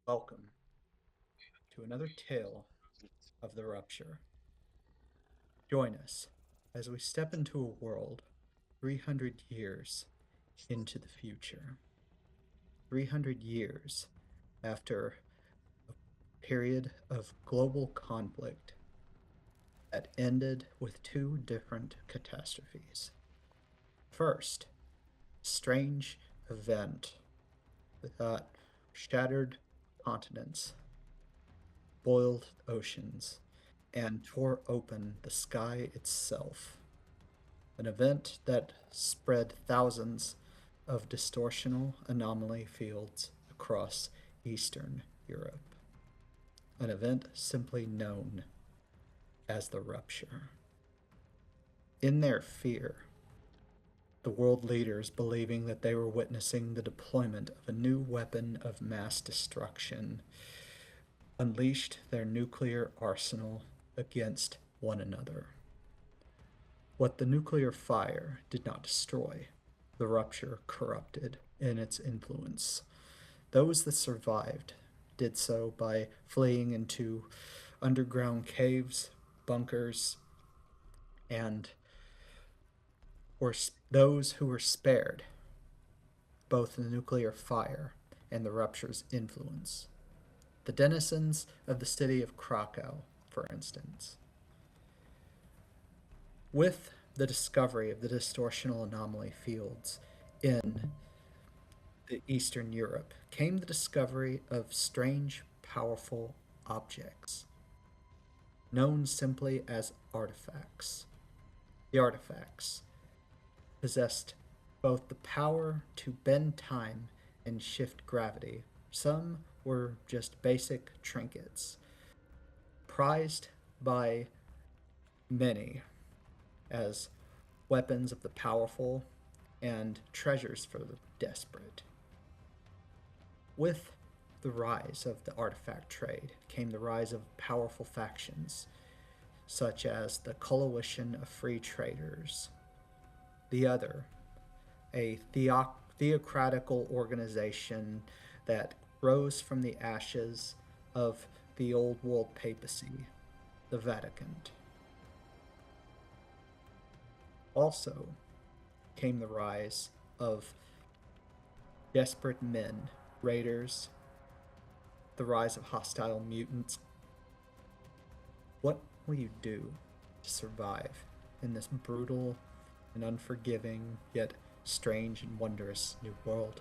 Welcome to another tale of the rupture. Join us as we step into a world 300 years into the future. 300 years after a period of global conflict that ended with two different catastrophes. First, a strange event that shattered continents, boiled oceans, and tore open the sky itself. An event that spread thousands of distortional anomaly fields across Eastern Europe. An event simply known as the rupture. In their fear, the world leaders, believing that they were witnessing the deployment of a new weapon of mass destruction, unleashed their nuclear arsenal against one another. What the nuclear fire did not destroy, the rupture corrupted in its influence. Those that survived did so by fleeing into underground caves, bunkers, and were those who were spared both the nuclear fire and the rupture's influence. The denizens of the city of Krakow, for instance. With the discovery of the distortional anomaly fields in the Eastern Europe came the discovery of strange, powerful objects, known simply as artifacts. The artifacts possessed both the power to bend time and shift gravity. Some were just basic trinkets, prized by many as weapons of the powerful and treasures for the desperate. With the rise of the artifact trade came the rise of powerful factions, such as the Coalition of Free Traders. The other, a theocratical organization that rose from the ashes of the old world papacy, the Vatican. Also came the rise of desperate men, raiders, the rise of hostile mutants. What will you do to survive in this brutal and unforgiving, yet strange and wondrous new world?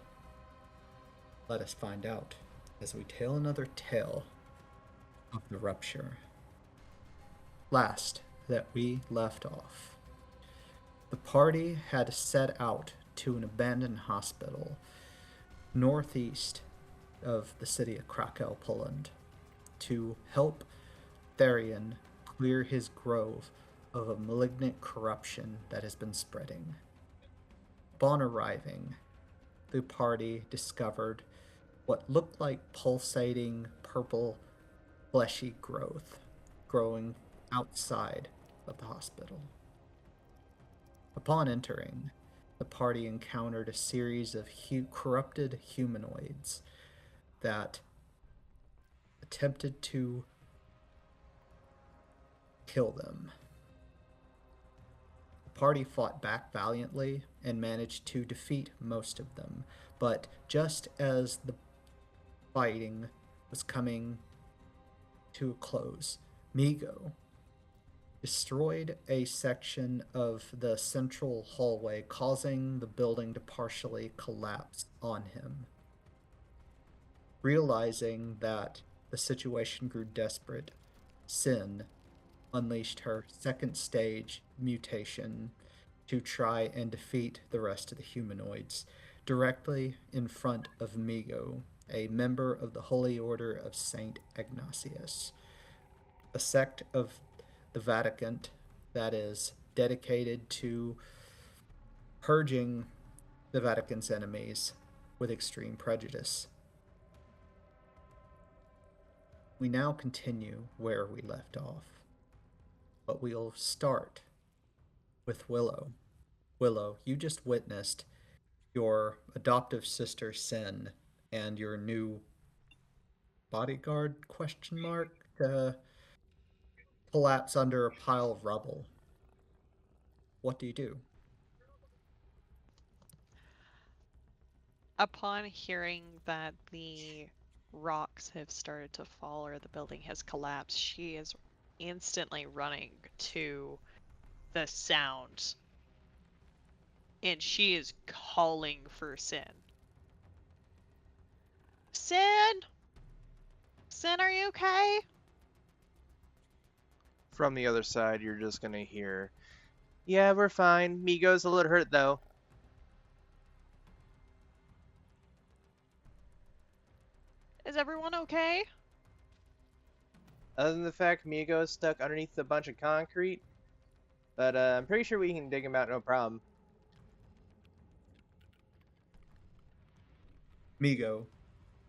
Let us find out as we tell another tale of the rupture. Last that we left off, the party had set out to an abandoned hospital northeast of the city of Krakow, Poland, to help Tharian clear his grove of a malignant corruption that has been spreading. Upon arriving, the party discovered what looked like pulsating purple fleshy growth growing outside of the hospital. Upon entering, the party encountered a series of corrupted humanoids that attempted to kill them. The party fought back valiantly and managed to defeat most of them, but just as the fighting was coming to a close, Migo destroyed a section of the central hallway, causing the building to partially collapse on him. Realizing that the situation grew desperate, Sin unleashed her second stage mutation to try and defeat the rest of the humanoids directly in front of Migo, a member of the Holy Order of Saint Ignatius, a sect of the Vatican that is dedicated to purging the Vatican's enemies with extreme prejudice. We now continue where we left off, but we'll start with Willow. Willow, you just witnessed your adoptive sister Sin and your new bodyguard question mark to collapse under a pile of rubble. What do you do? Upon hearing that the rocks have started to fall or the building has collapsed, she is instantly running to the sound and she is calling for Sin. Sin? Sin, are you okay? From the other side, you're just gonna hear, "Yeah, we're fine. Migo's a little hurt though." Is everyone okay? Other than the fact Migo's stuck underneath a bunch of concrete, but I'm pretty sure we can dig him out no problem. Migo,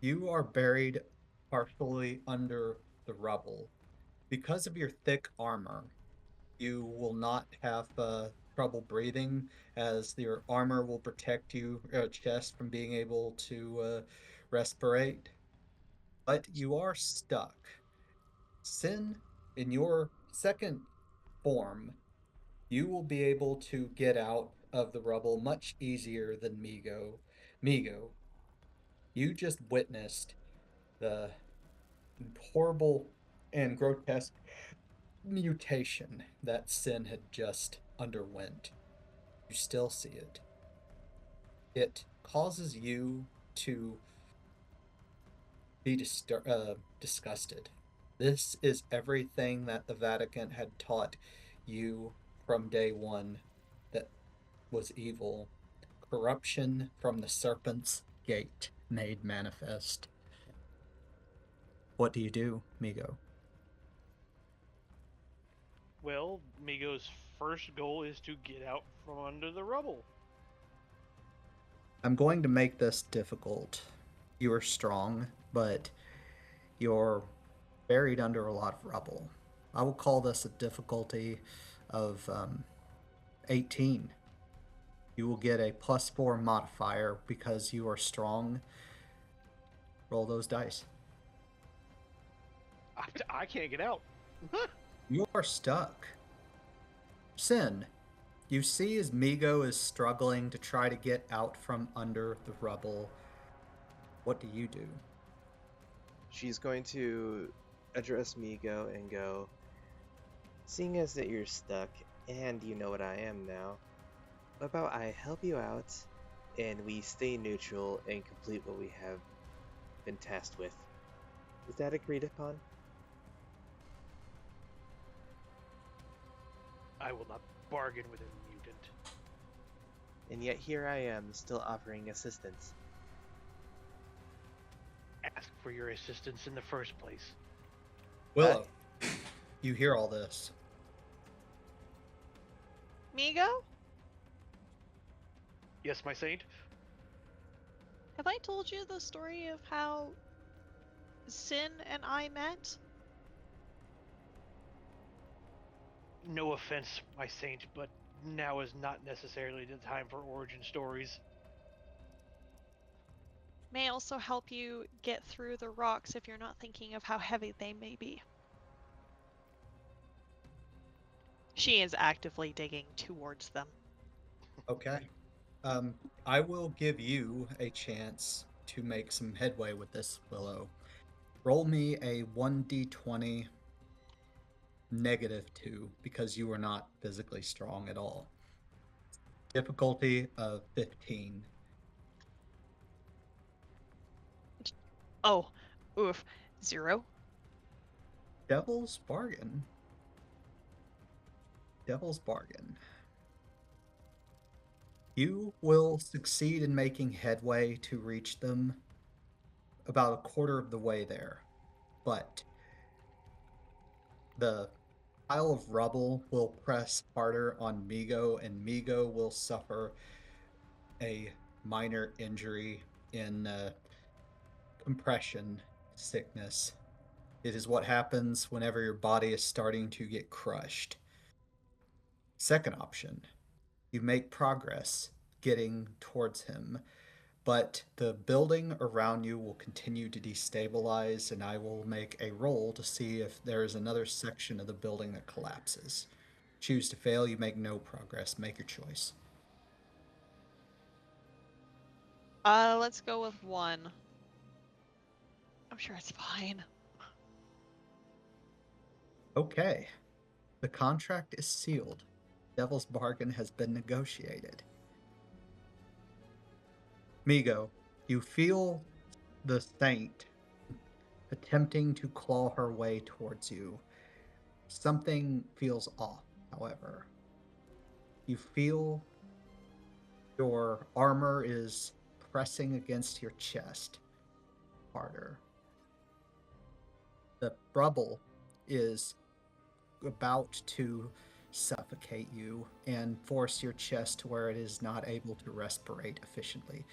you are buried partially under the rubble. Because of your thick armor, you will not have trouble breathing, as your armor will protect you chest from being able to respirate. But you are stuck. Sin, in your second form, you will be able to get out of the rubble much easier than Migo. Migo, you just witnessed the horrible and grotesque mutation that Sin had just underwent. You still see it. It causes you to be disgusted. This is everything that the Vatican had taught you from day one that was evil. Corruption from the serpent's gate made manifest. What do you do, Migo? Well, Migo's first goal is to get out from under the rubble. I'm going to make this difficult. You are strong, but you're buried under a lot of rubble. I will call this a difficulty of 18. You will get a +4 modifier because you are strong. Roll those dice. I can't get out. You are stuck. Sin, you see as Migo is struggling to try to get out from under the rubble. What do you do? She's going to address Migo and go, "Seeing as that you're stuck, and you know what I am now, what about I help you out, and we stay neutral and complete what we have been tasked with? Is that agreed upon?" I will not bargain with a mutant. And yet here I am, still offering assistance. Ask for your assistance in the first place. Willow, you hear all this. Migo? Yes, my saint? Have I told you the story of how Sin and I met? No offense, my saint, but now is not necessarily the time for origin stories. May also help you get through the rocks if you're not thinking of how heavy they may be. She is actively digging towards them. Okay. I will give you a chance to make some headway with this, Willow. Roll me a 1d20 -2 because you are not physically strong at all. Difficulty of 15. Oh, oof. 0. Devil's bargain. Devil's bargain. You will succeed in making headway to reach them about a quarter of the way there, but the pile of rubble will press harder on Migo, and Migo will suffer a minor injury in compression sickness. It is what happens whenever your body is starting to get crushed. Second option, you make progress getting towards him, but the building around you will continue to destabilize, and I will make a roll to see if there is another section of the building that collapses. Choose to fail, you make no progress. Make your choice. Let's go with 1. I'm sure it's fine. Okay. The contract is sealed. Devil's bargain has been negotiated. Migo, you feel the saint attempting to claw her way towards you. Something feels off, however. You feel your armor is pressing against your chest harder. The rubble is about to suffocate you and force your chest to where it is not able to respirate efficiently.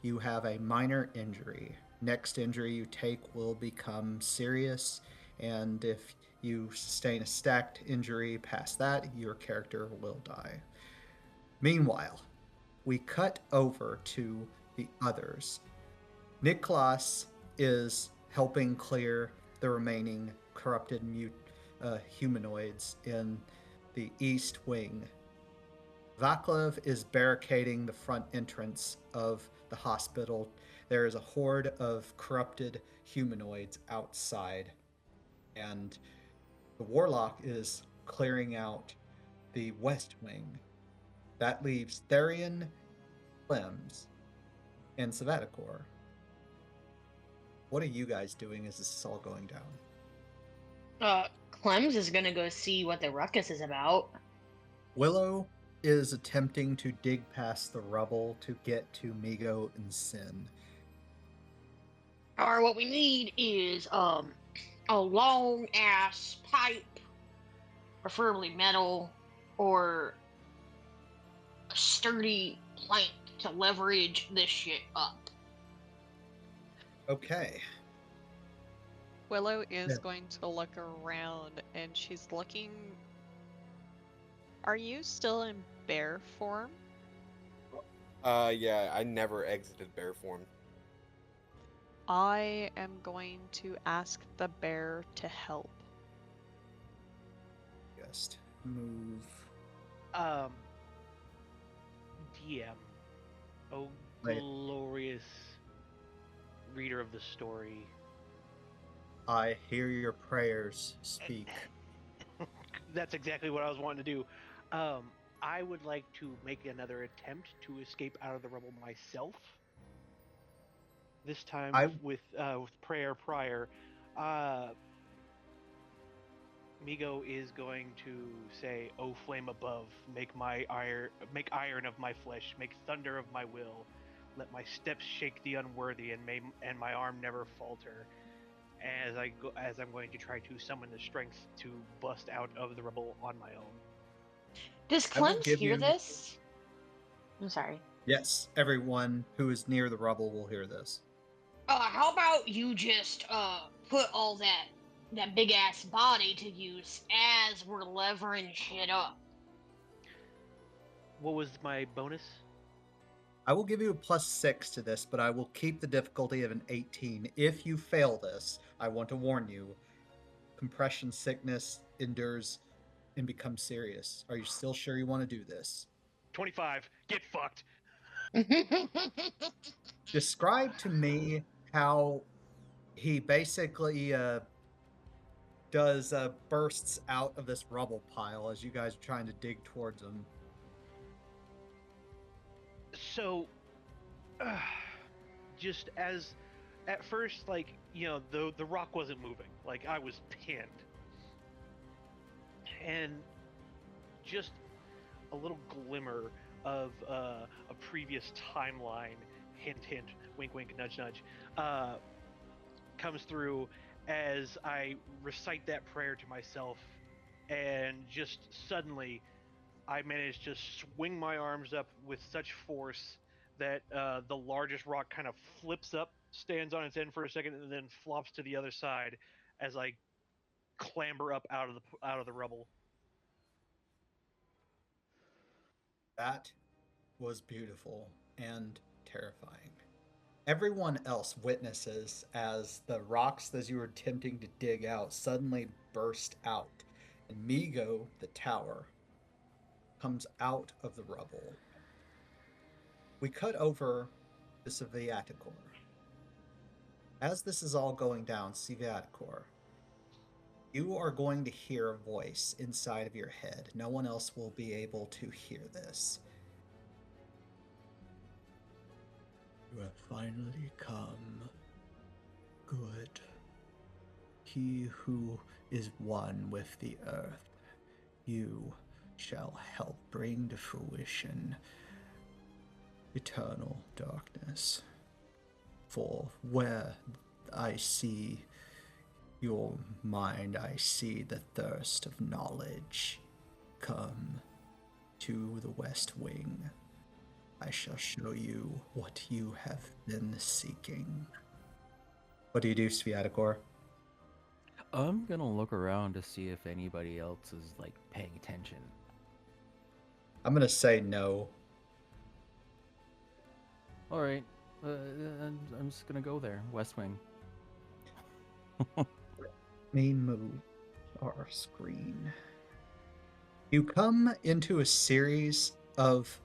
You have a minor injury. Next injury you take will become serious, and if you sustain a stacked injury past that, your character will die. Meanwhile, we cut over to the others. Niklas is helping clear the remaining corrupted humanoids in the east wing. Vaclav is barricading the front entrance of the hospital. There is a horde of corrupted humanoids outside, and the warlock is clearing out the west wing. That leaves Tharian, Clems, and Syvatagor. What are you guys doing as this is all going down? Clems is gonna go see what the ruckus is about. Willow is attempting to dig past the rubble to get to Migo and Sin. Or what we need is a long ass pipe, preferably metal, or a sturdy plank to leverage this shit up. Okay. Willow is Yeah. going to look around, and she's looking. Are you still in bear form? Yeah, I never exited bear form. I am going to ask the bear to help. Just move. DM. Oh, Right. glorious reader of the story. I hear your prayers speak. That's exactly what I was wanting to do. I would like to make another attempt to escape out of the rubble myself. This time with prayer prior. Migo is going to say, "O flame above, make iron of my flesh, make thunder of my will. Let my steps shake the unworthy, and my arm never falter." As I'm going to try to summon the strength to bust out of the rubble on my own. Does I will Clems give hear you- this? I'm sorry. Yes, everyone who is near the rubble will hear this. How about you just put all that big ass body to use as we're levering shit up? What was my bonus? I will give you a +6 to this, but I will keep the difficulty of an 18. If you fail this, I want to warn you, compression sickness endures and becomes serious. Are you still sure you want to do this? 25. Get fucked. Describe to me how he basically does bursts out of this rubble pile as you guys are trying to dig towards him. So, just as at first, like, the rock wasn't moving. Like, I was pinned, and just a little glimmer of a previous timeline, hint hint, wink wink, nudge nudge, comes through as I recite that prayer to myself, and just suddenly I managed to swing my arms up with such force that the largest rock kind of flips up, stands on its end for a second, and then flops to the other side as I clamber up out of the rubble. That was beautiful and terrifying. Everyone else witnesses as the rocks as you were attempting to dig out suddenly burst out, and Migo, the tower, comes out of the rubble. We cut over to Syvatagor. As this is all going down, Syvatagor, you are going to hear a voice inside of your head. No one else will be able to hear this. You have finally come. Good. He who is one with the earth, you shall help bring to fruition eternal darkness. For where I see your mind, I see the thirst of knowledge. Come to the West Wing. I shall show you what you have been seeking. What do you do, Syvatagor? I'm gonna look around to see if anybody else is like paying attention. I'm gonna say no. All right, I'm just gonna go there, West Wing. Me move our screen. You come into a series of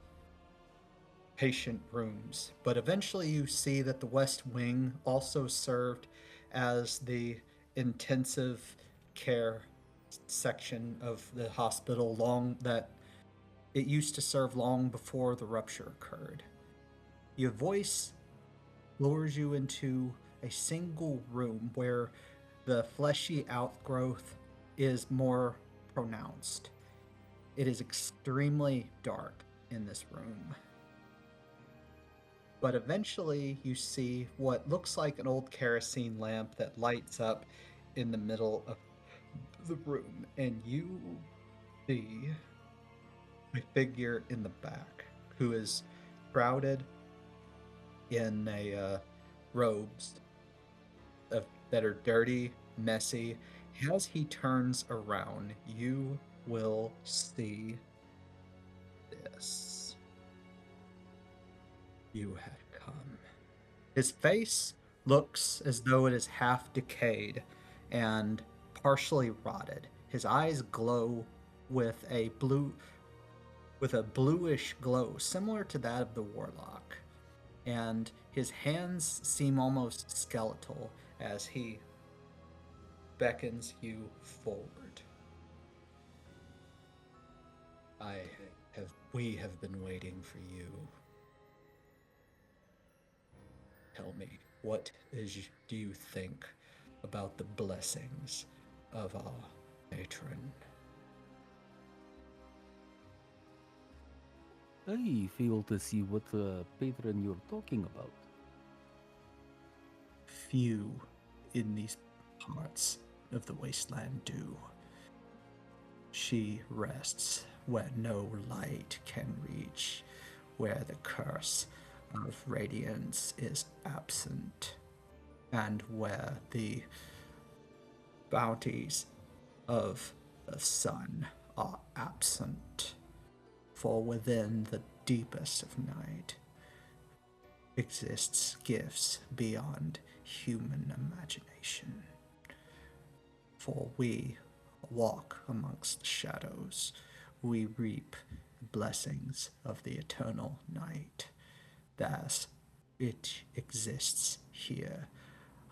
patient rooms, but eventually you see that the West Wing also served as the intensive care section of the hospital that it used to serve long before the rupture occurred. Your voice lures you into a single room where the fleshy outgrowth is more pronounced. It is extremely dark in this room. But eventually you see what looks like an old kerosene lamp that lights up in the middle of the room, and you see a figure in the back who is shrouded in robes that are dirty, messy. As he turns around, you will see this. You have come. His face looks as though it is half decayed and partially rotted. His eyes glow with a bluish glow similar to that of the warlock, and his hands seem almost skeletal as he beckons you forward. We have been waiting for you. Tell me, do you think about the blessings of our patron? I fail to see what patron you're talking about. Few in these parts of the wasteland do. She rests where no light can reach, where the curse of radiance is absent, and where the bounties of the sun are absent. For within the deepest of night exists gifts beyond human imagination. For we walk amongst the shadows, we reap blessings of the eternal night. Thus, it exists here.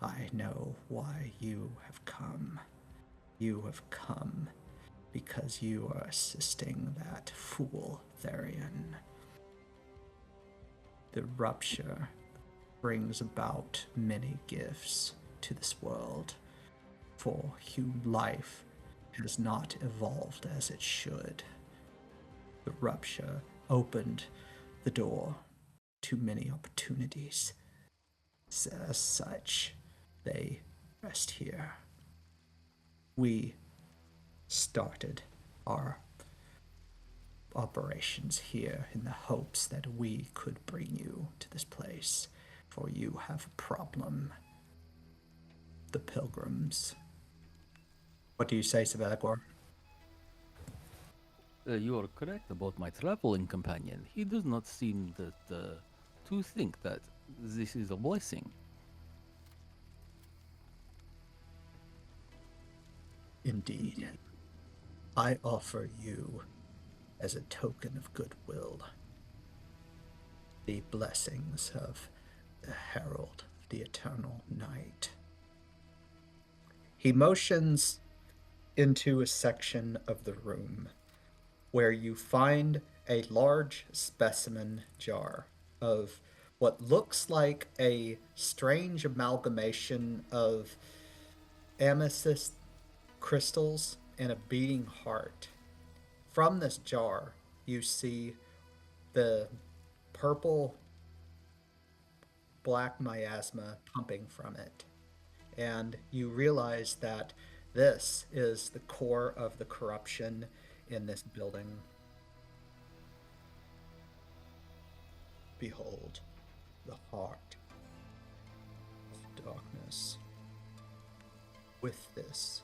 I know why you have come. You have come because you are assisting that fool Tharian. The rupture brings about many gifts to this world, for human life has not evolved as it should. The rupture opened the door to many opportunities. As such, they rest here. We started our operations here in the hopes that we could bring you to this place, for you have a problem. The Pilgrims. What do you say, Syvatagor? You are correct about my traveling companion. He does not seem to think that This is a blessing. Indeed. I offer you, as a token of goodwill, the blessings of the Herald of the Eternal Night. He motions into a section of the room where you find a large specimen jar of what looks like a strange amalgamation of amethyst crystals and a beating heart. From this jar, you see the purple black miasma pumping from it. And you realize that this is the core of the corruption in this building. Behold, the heart of darkness. With this,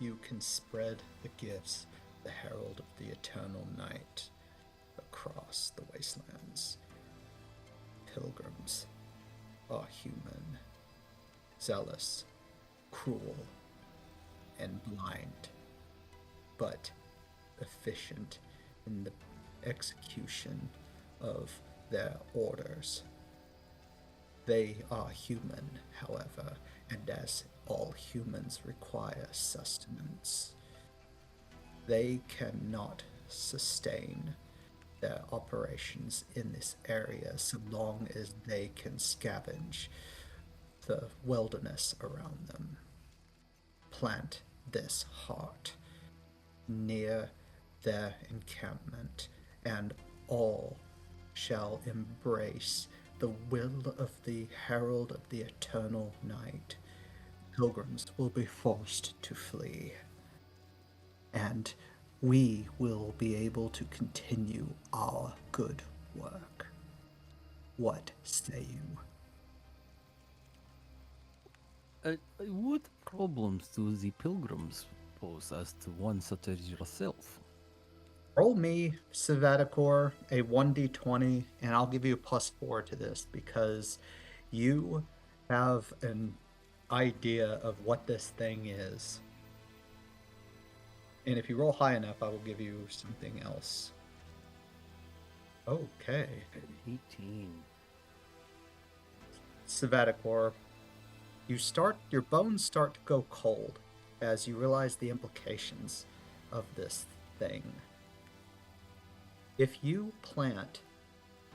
you can spread the gifts, the herald of the eternal night, across the wastelands. Pilgrims are human, zealous, cruel, and blind, but efficient in the execution of their orders. They are human, however, and as all humans require sustenance, they cannot sustain their operations in this area so long as they can scavenge the wilderness around them. Plant this heart near their encampment, and all shall embrace the will of the Herald of the Eternal Night. Pilgrims will be forced to flee, and we will be able to continue our good work. What say you? What problems do the pilgrims pose as to one such as yourself? Roll me, Syvatagor, a 1d20, and I'll give you a +4 to this because you have an idea of what this thing is. And if you roll high enough, I will give you something else. Okay. 18. Syvatagor, your bones start to go cold as you realize the implications of this thing. If you plant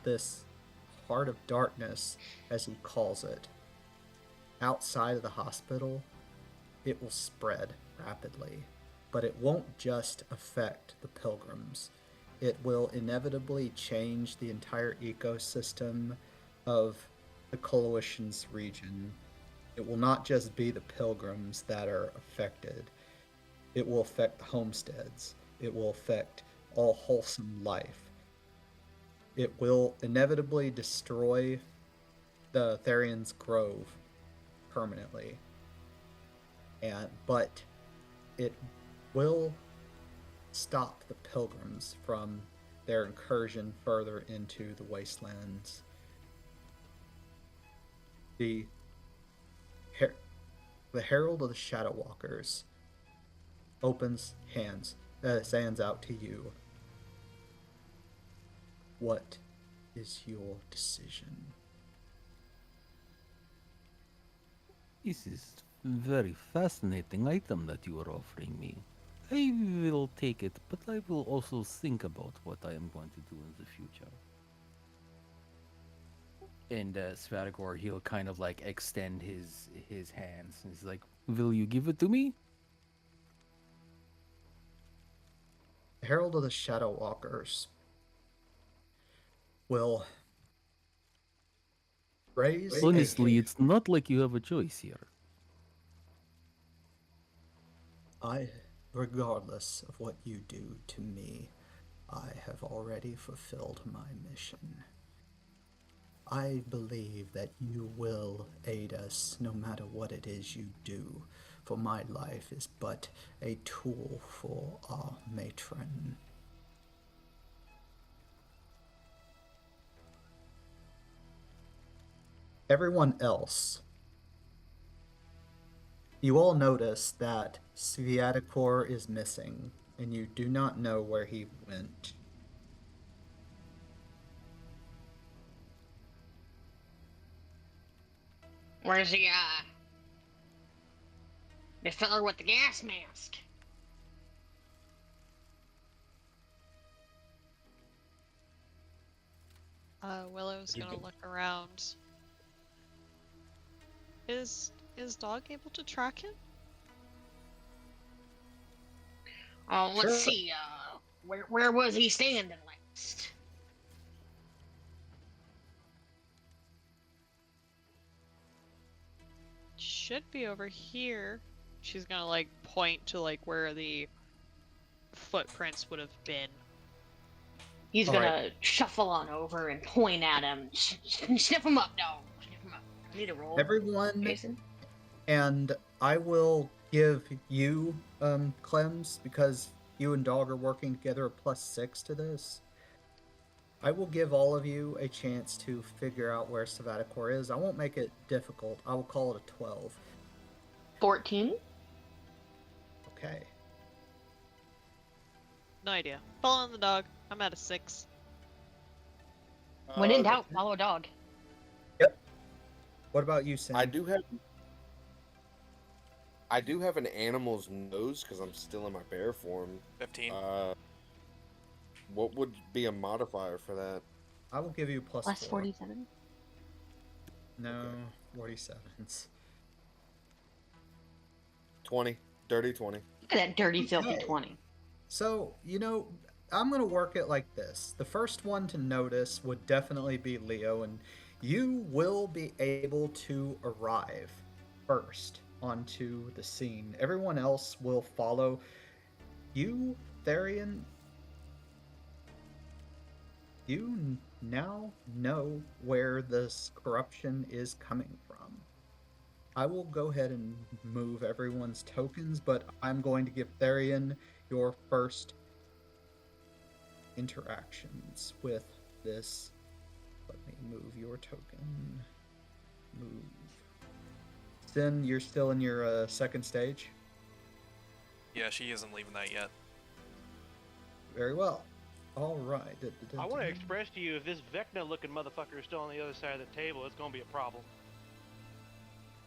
this heart of darkness, as he calls it, outside of the hospital, it will spread rapidly. But it won't just affect the pilgrims. It will inevitably change the entire ecosystem of the Coalition's region. It will not just be the pilgrims that are affected. It will affect the homesteads. It will affect all wholesome life. It will inevitably destroy the Tharian's Grove permanently. But it will stop the pilgrims from their incursion further into the wastelands. The Herald of the Shadow Walkers opens hands out to you. What is your decision? This is very fascinating item that you are offering me. I will take it, but I will also think about what I am going to do in the future. And Syvatagor, he'll kind of like extend his hands. He's like, "Will you give it to me?" The Herald of the Shadow Walkers will raise. Honestly, it's not like you have a choice here. Regardless of what you do to me, I have already fulfilled my mission. I believe that you will aid us no matter what it is you do, for my life is but a tool for our matron. everyone else, you all notice that Syvatagor is missing, and you do not know where he went. Where's the fella with the gas mask? Willow's You gonna can- look around. Is dog able to track him? Oh, let's Sure. see. Where was he standing last? Should be over here. She's gonna like point to like where the footprints would have been. He's All gonna right. shuffle on over and point at him. Sniff him up, dog. Sniff him up. I need a roll, Everyone, Jason. and I will give you, Clems, because you and Dog are working together, a +6 to this. I will give all of you a chance to figure out where Syvatagor is. I won't make it difficult. I will call it a 12. 14. Okay. No idea. Following the dog. I'm at a 6. When in doubt, okay. follow dog. What about you, Sam? I do have an animal's nose because I'm still in my bear form. 15. What would be a modifier for that? I will give you +4. Plus 47. No, Okay. 47s. 20. Dirty 20. Look at that dirty, filthy Okay. 20. So, I'm going to work it like this. The first one to notice would definitely be Leo, and you will be able to arrive first onto the scene. Everyone else will follow. You, Tharian, you now know where this corruption is coming from. I will go ahead and move everyone's tokens, but I'm going to give Tharian your first interactions with this. Let me move your token. Move. Sin, you're still in your second stage? Yeah, she isn't leaving that yet. Very well. All right. I want to express to you, if this Vecna-looking motherfucker is still on the other side of the table, it's going to be a problem.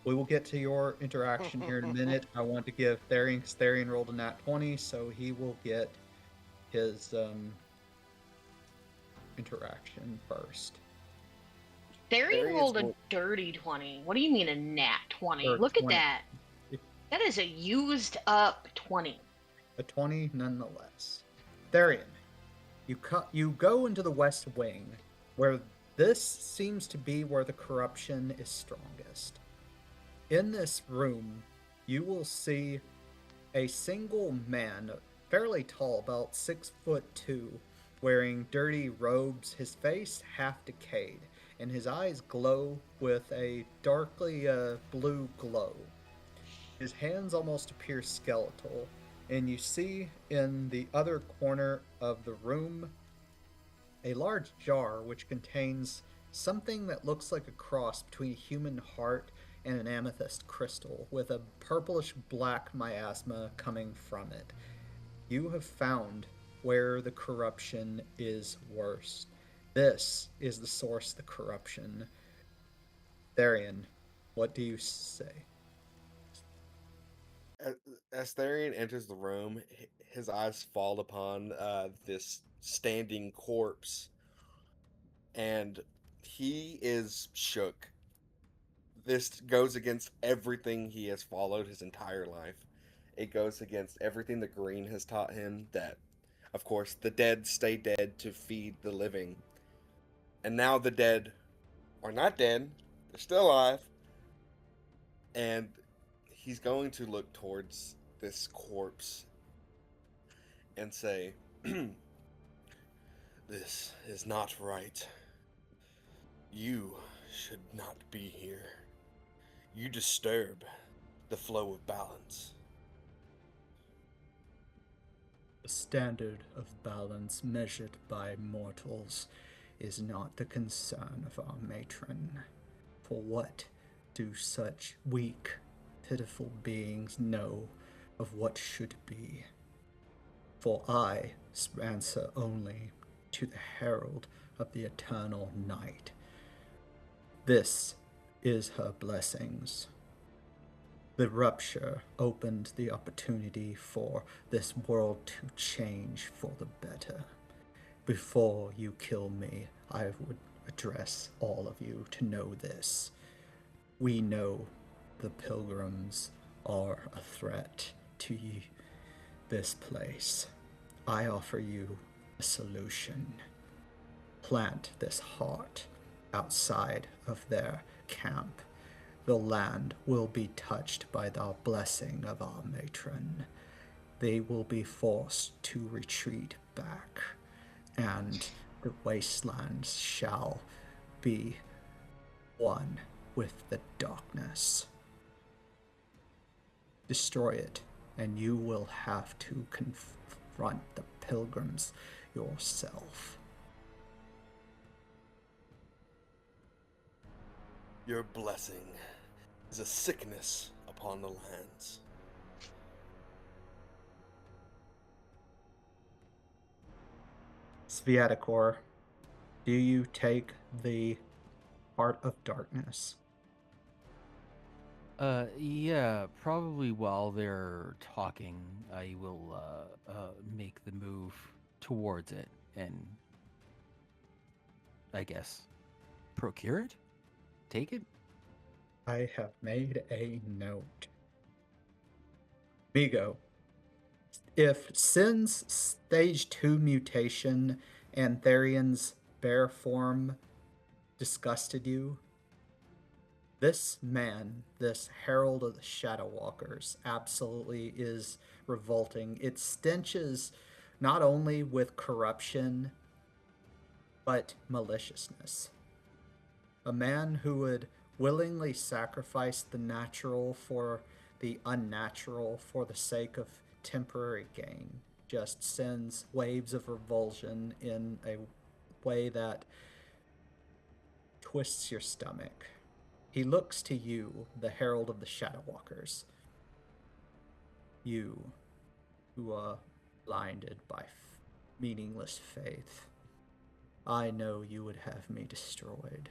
We will get to your interaction here in a minute. I want to give Tharian, because Tharian rolled a nat 20, so he will get his interaction first. Tharian rolled a roll- dirty 20. What do you mean a nat 20? Or Look 20. at that. That is a used up 20. A 20 nonetheless. Tharian, you go into the west wing, where this seems to be where the corruption is strongest. In this room, you will see a single man, fairly tall, about 6'2", wearing dirty robes, his face half decayed, and his eyes glow with a darkly blue glow. His hands almost appear skeletal, and you see in the other corner of the room a large jar which contains something that looks like a cross between a human heart and an amethyst crystal, with a purplish black miasma coming from it. You have found where the corruption is worst. This is the source of the corruption. Tharian, what do you say? As Tharian enters the room, his eyes fall upon this standing corpse, and he is shook. This goes against everything he has followed his entire life. It goes against everything the Green has taught him, that, of course, the dead stay dead to feed the living. And now the dead are not dead, they're still alive. And he's going to look towards this corpse and say, "This is not right. You should not be here. You disturb the flow of balance." The standard of balance measured by mortals is not the concern of our matron. For what do such weak, pitiful beings know of what should be? For I answer only to the herald of the eternal night. This is her blessings. The rupture opened the opportunity for this world to change for the better. Before you kill me, I would address all of you to know this. We know the Pilgrims are a threat to this place. I offer you a solution. Plant this heart outside of their camp. The land will be touched by the blessing of our matron. They will be forced to retreat back, and the wastelands shall be one with the darkness. Destroy it, and you will have to confront the Pilgrims yourself. Your blessing is a sickness upon the lands. Syvatagor, do you take the Heart of Darkness? Yeah, probably while they're talking, I will make the move towards it and, I guess, procure it? Take it? I have made a note. Migo, if Sin's stage 2 mutation and Tharian's bear form disgusted you, this man, this herald of the Shadow Walkers, absolutely is revolting. It stenches not only with corruption, but maliciousness. A man who would willingly sacrifice the natural for the unnatural for the sake of temporary gain just sends waves of revulsion in a way that twists your stomach. He looks to you, the herald of the Shadow Walkers. You, who are blinded by meaningless faith. I know you would have me destroyed.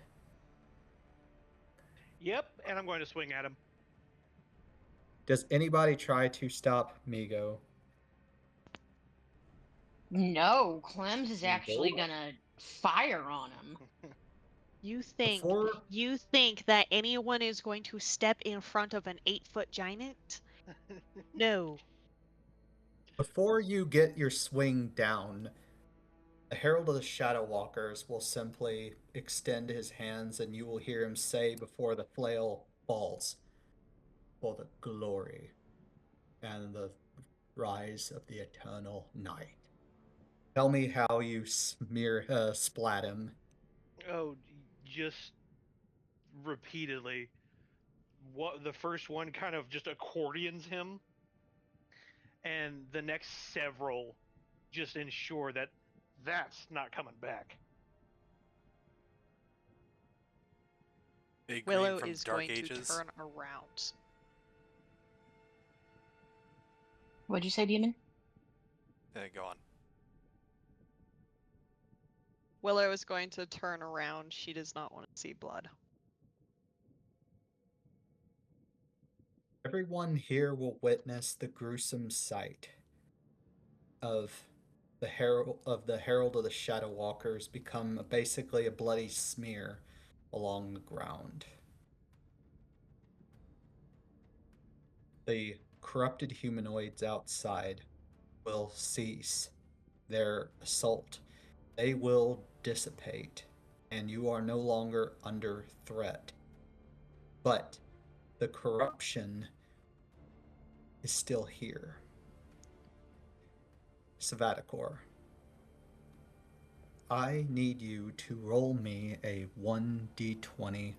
Yep, and I'm going to swing at him. Does anybody try to stop Migo? No, Clem's is actually Nope. gonna fire on him. You think Before you think that anyone is going to step in front of an 8-foot giant? No. before you get your swing down, the Herald of the Shadow Walkers will simply extend his hands, and you will hear him say before the flail falls, "For the glory and the rise of the eternal night." Tell me how you splat him. Oh, just repeatedly. What the first one kind of just accordions him, and the next several just ensure that that's not coming back. Big green Willow from is Dark going Ages. to turn around. What'd you say, Demon? Go on. Willow is going to turn around. She does not want to see blood. Everyone here will witness the gruesome sight of the Herald of the Shadow Walkers become basically a bloody smear along the ground. The corrupted humanoids outside will cease their assault. They will dissipate, and you are no longer under threat. But the corruption is still here. Syvatagor, I need you to roll me a 1d20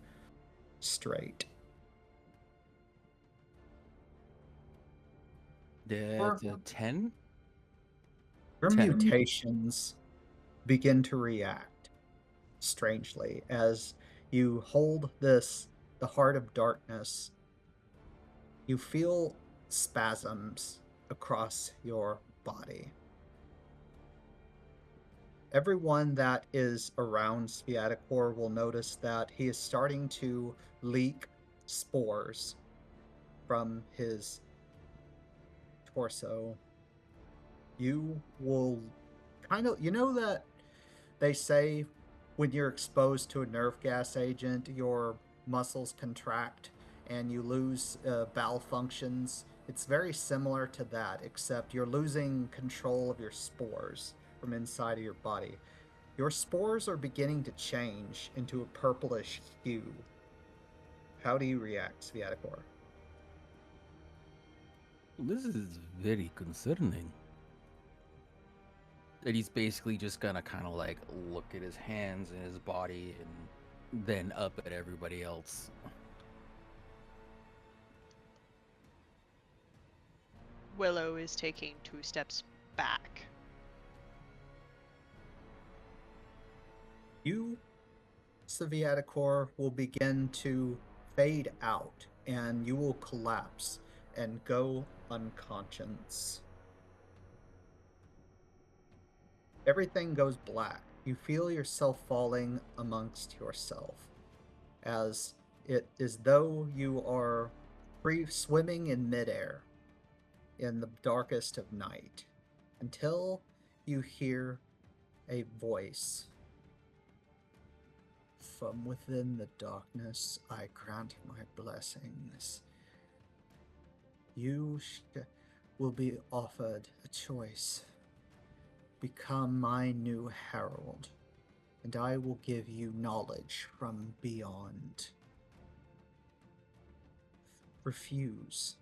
straight. That's a 10? Your 10. mutations begin to react strangely as you hold this the heart of darkness, you feel spasms across your body. Everyone that is around Syvatagor will notice that he is starting to leak spores from his torso. You will that they say when you're exposed to a nerve gas agent, your muscles contract and you lose bowel functions. It's very similar to that, except you're losing control of your spores from inside of your body. Your spores are beginning to change into a purplish hue. How do you react, Syvatagor? This is very concerning. And he's basically just gonna kind of like look at his hands and his body and then up at everybody else. Willow is taking 2 steps back. You, Syvatagor, will begin to fade out and you will collapse and go unconscious. Everything goes black. You feel yourself falling amongst yourself, as it is though you are free swimming in midair in the darkest of night, until you hear a voice. From within the darkness, I grant my blessings. You will be offered a choice. Become my new herald, and I will give you knowledge from beyond. Refuse,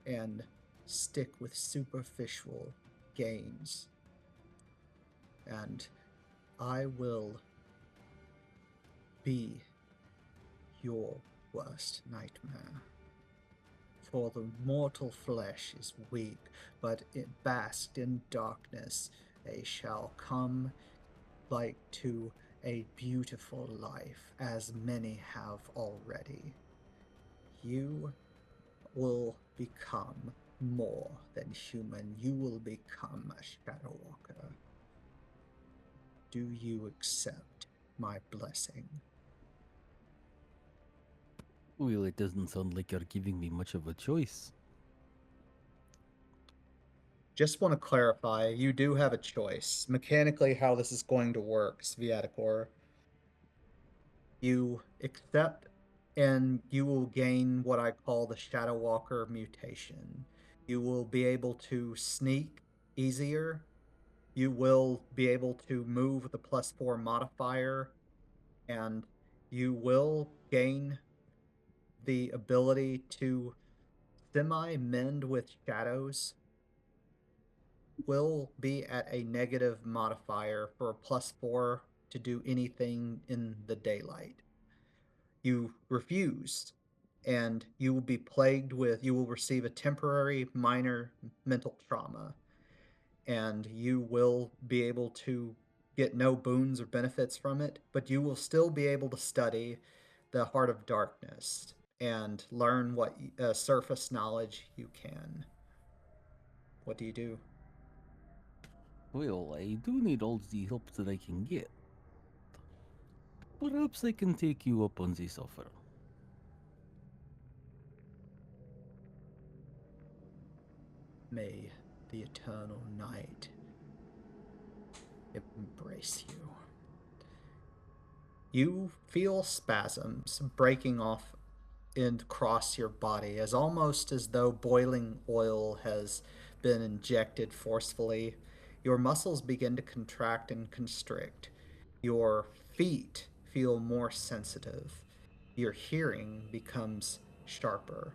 and stick with superficial gains, and I will be your worst nightmare. For the mortal flesh is weak, but it basked in darkness. They shall come like to a beautiful life, as many have already. You will become more than human. You will become a Shadow Walker. Do you accept my blessing? Well, it doesn't sound like you're giving me much of a choice. Just want to clarify, you do have a choice. Mechanically, how this is going to work, Syvatagor. You accept and you will gain what I call the Shadow Walker mutation. You will be able to sneak easier. You will be able to move with a +4 modifier, and you will gain the ability to semi-mend with shadows. Will be at a negative modifier for a +4 to do anything in the daylight. You refused, and you will be plagued with, you will receive a temporary minor mental trauma, and you will be able to get no boons or benefits from it, but you will still be able to study the Heart of Darkness and learn what surface knowledge you can. What do you do? Well, I do need all the help that I can get. Perhaps I can take you up on this offer. May the eternal night embrace you. You feel spasms breaking off and across your body, as almost as though boiling oil has been injected forcefully. Your muscles begin to contract and constrict. Your feet feel more sensitive. Your hearing becomes sharper.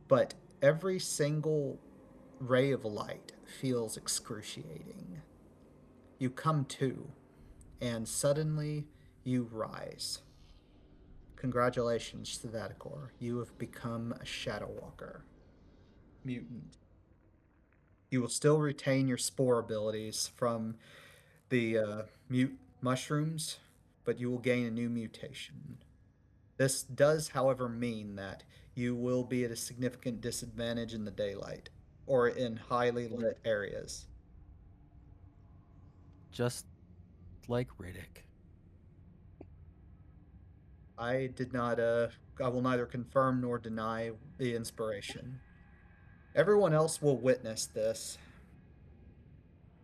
But every single ray of light feels excruciating. You come to, and suddenly you rise. Congratulations, Syvatagor. You have become a Shadow Walker. Mutant. You will still retain your spore abilities from the mute mushrooms, but you will gain a new mutation. This does, however, mean that you will be at a significant disadvantage in the daylight or in highly lit areas. Just like Riddick. I did not, I will neither confirm nor deny the inspiration. Everyone else will witness this.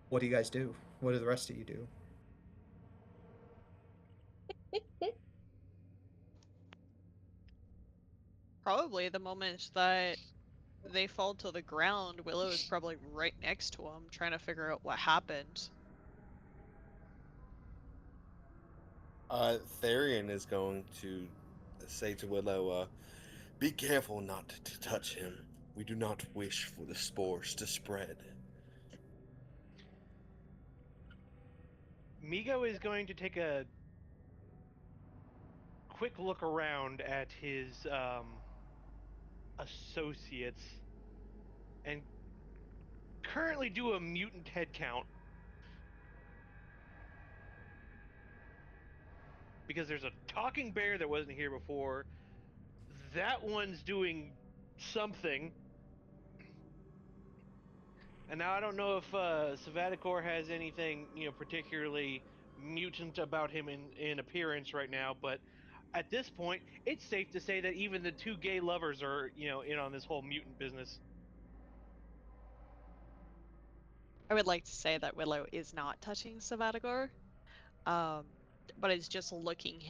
What do you guys do? What do the rest of you do? Probably the moment that they fall to the ground, Willow is probably right next to him, trying to figure out what happened. Tharian is going to say to Willow, be careful not to touch him. We do not wish for the spores to spread. Migo is going to take a quick look around at his associates and currently do a mutant head count. Because there's a talking bear that wasn't here before. That one's doing something. And now I don't know if Syvatagor has anything, particularly mutant about him in appearance right now, but at this point, it's safe to say that even the two gay lovers are, in on this whole mutant business. I would like to say that Willow is not touching Syvatagor, but is just looking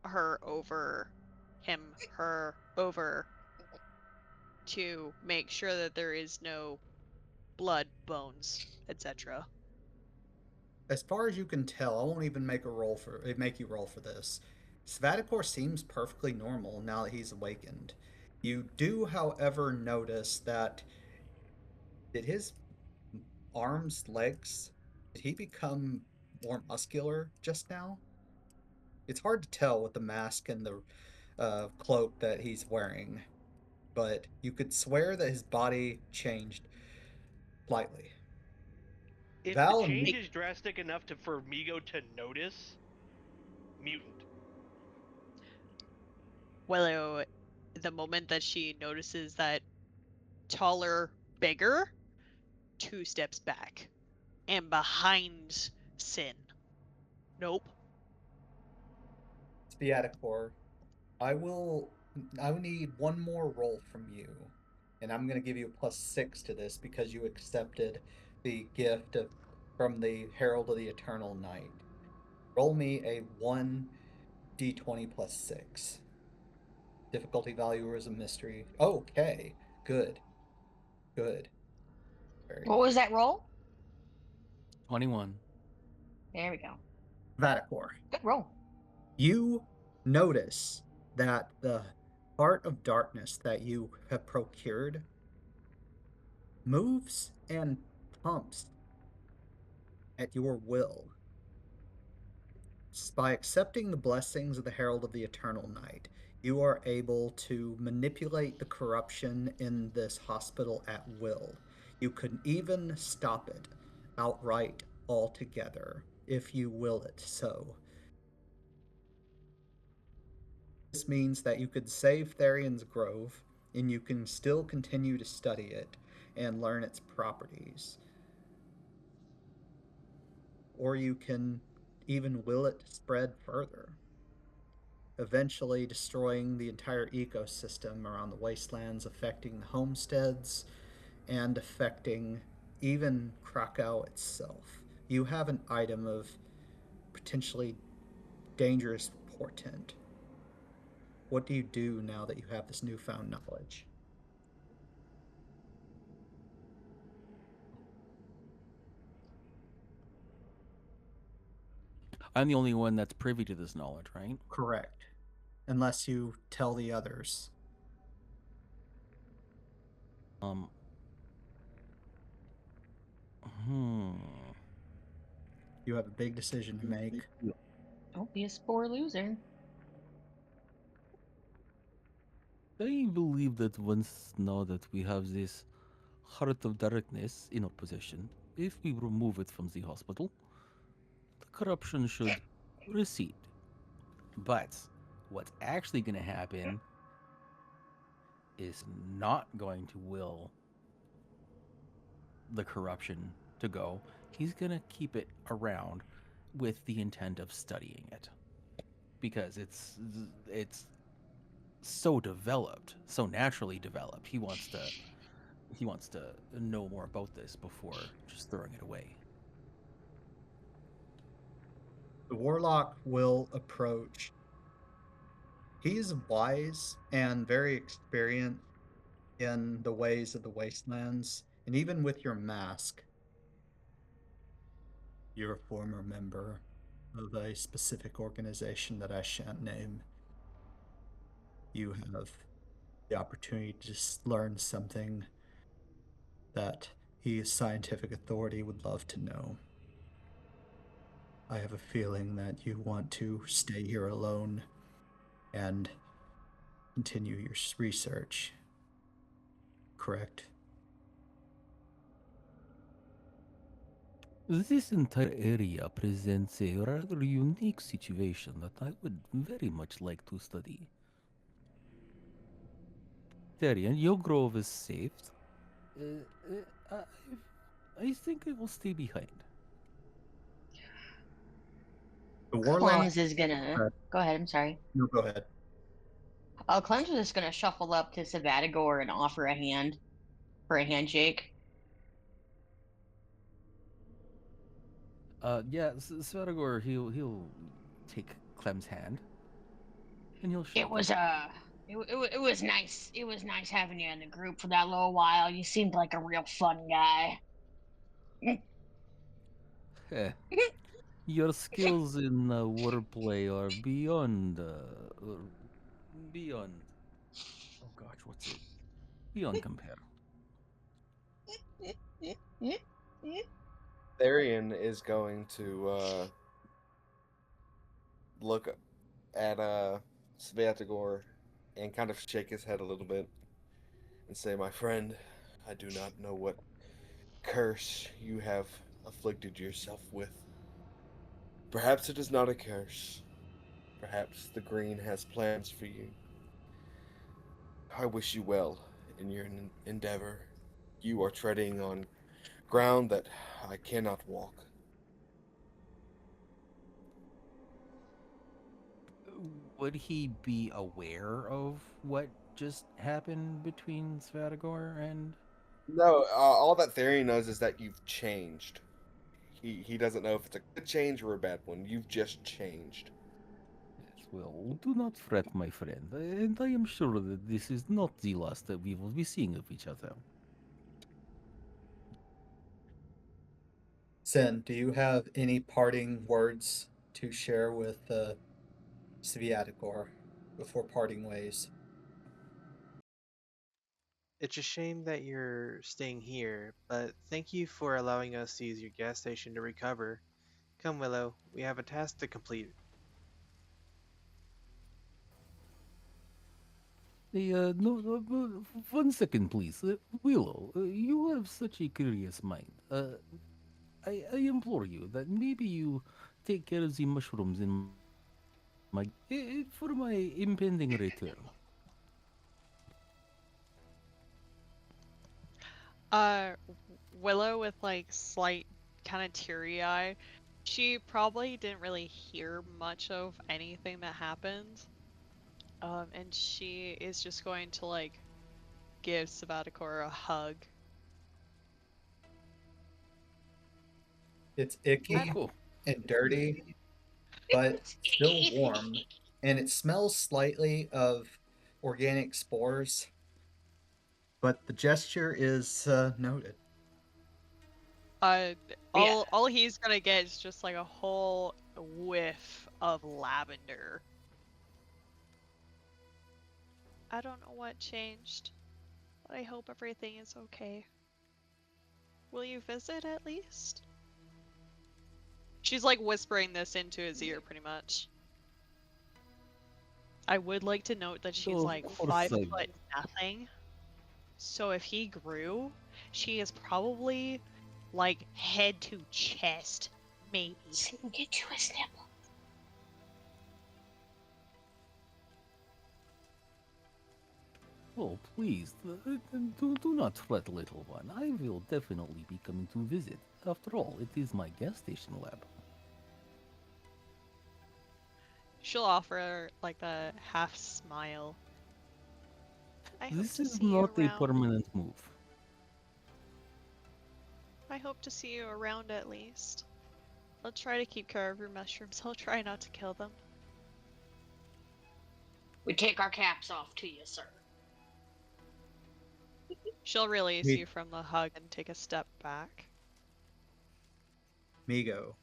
her over to make sure that there is no blood, bones, etc. As far as you can tell, I won't even make you roll for this. Svadikor seems perfectly normal now that he's awakened. You do, however, notice that did his arms, legs, did he become more muscular just now? It's hard to tell with the mask and the cloak that he's wearing, but you could swear that his body changed slightly. If Val the and change is drastic enough for Migo to notice, mutant. Willow, the moment that she notices that taller, bigger, 2 steps back and behind Sin. Nope. Spiaticor, I will need one more roll from you, and I'm going to give you a +6 to this because you accepted the gift from the Herald of the Eternal Night. Roll me a 1d20 +6. Difficulty value is a mystery. Okay, good. Good. Very What good. was that roll? 21. There we go. Vaticor, Good roll. you notice that the heart of darkness that you have procured moves and pumps at your will. By accepting the blessings of the Herald of the Eternal Night, you are able to manipulate the corruption in this hospital at will. You can even stop it outright altogether, if you will it so. This means that you could save Tharian's Grove, and you can still continue to study it and learn its properties. Or you can even will it to spread further, eventually destroying the entire ecosystem around the wastelands, affecting the homesteads, and affecting even Krakow itself. You have an item of potentially dangerous portent. What do you do now that you have this newfound knowledge? I'm the only one that's privy to this knowledge, right? Correct. Unless you tell the others. Um. Hmm. You have a big decision to make. Don't be a spore loser. I believe that once now that we have this heart of darkness in our possession, if we remove it from the hospital, the corruption should recede. But What's actually going to happen is not going to will the corruption to go. He's going to keep it around with the intent of studying it because it's so developed, so naturally developed. He wants to know more about this before just throwing it away. The warlock will approach. He's wise and very experienced in the ways of the wastelands, and even with your mask, you're a former member of a specific organization that I shan't name. You have the opportunity to just learn something that his scientific authority would love to know. I have a feeling that you want to stay here alone and continue your research. Correct? This entire area presents a rather unique situation that I would very much like to study. Tharian, your grove is safe. I think I will stay behind. The warlock. Cleanse is gonna go ahead. I'm sorry. No, go ahead. Cleanse is gonna shuffle up to Syvatagor and offer a hand for a handshake. Yeah, Syvatagor, he'll take Clem's hand, and he'll shake It was it was nice. It was nice having you in the group for that little while. You seemed like a real fun guy. it. Your skills in wordplay are beyond. Oh gosh, what's it? Beyond compare. Tharian is going to look at Syvatagor and kind of shake his head a little bit and say, "My friend, I do not know what curse you have afflicted yourself with. Perhaps it is not a curse. Perhaps the green has plans for you. I wish you well in your endeavor. You are treading on ground that I cannot walk." Would he be aware of what just happened between Syvatagor and? No, all that Tharian knows is that you've changed. He doesn't know if it's a good change or a bad one. You've just changed. Yes, well, do not fret, my friend, and I am sure that this is not the last that we will be seeing of each other. Sin, do you have any parting words to share with Sviatogor before parting ways? It's a shame that you're staying here, but thank you for allowing us to use your gas station to recover. Come, Willow, we have a task to complete. No, 1 second, please. Willow, you have such a curious mind. I implore you that maybe you take care of the mushrooms in for my impending return. Willow with like slight kind of teary eye. She probably didn't really hear much of anything that happened. And she is just going to like give Syvatagor a hug. It's icky Cool. and dirty, but still warm, and it smells slightly of organic spores. But the gesture is noted. All he's gonna get is just like a whole whiff of lavender. I don't know what changed, but I hope everything is okay. Will you visit at least? She's like whispering this into his ear pretty much. I would like to note that she's like 5 foot nothing. So if he grew, she is probably like head to chest, maybe. So you can get to his nipple. Oh, please, do not fret, little one. I will definitely be coming to visit. After all, it is my gas station lab. She'll offer like a half smile. I hope This to is see you not a around. permanent move. I hope to see you around at least. Let's try to keep care of your mushrooms. I'll try not to kill them. We take our caps off to you, sir. She'll release Me- you from the hug and take a step back. Migo,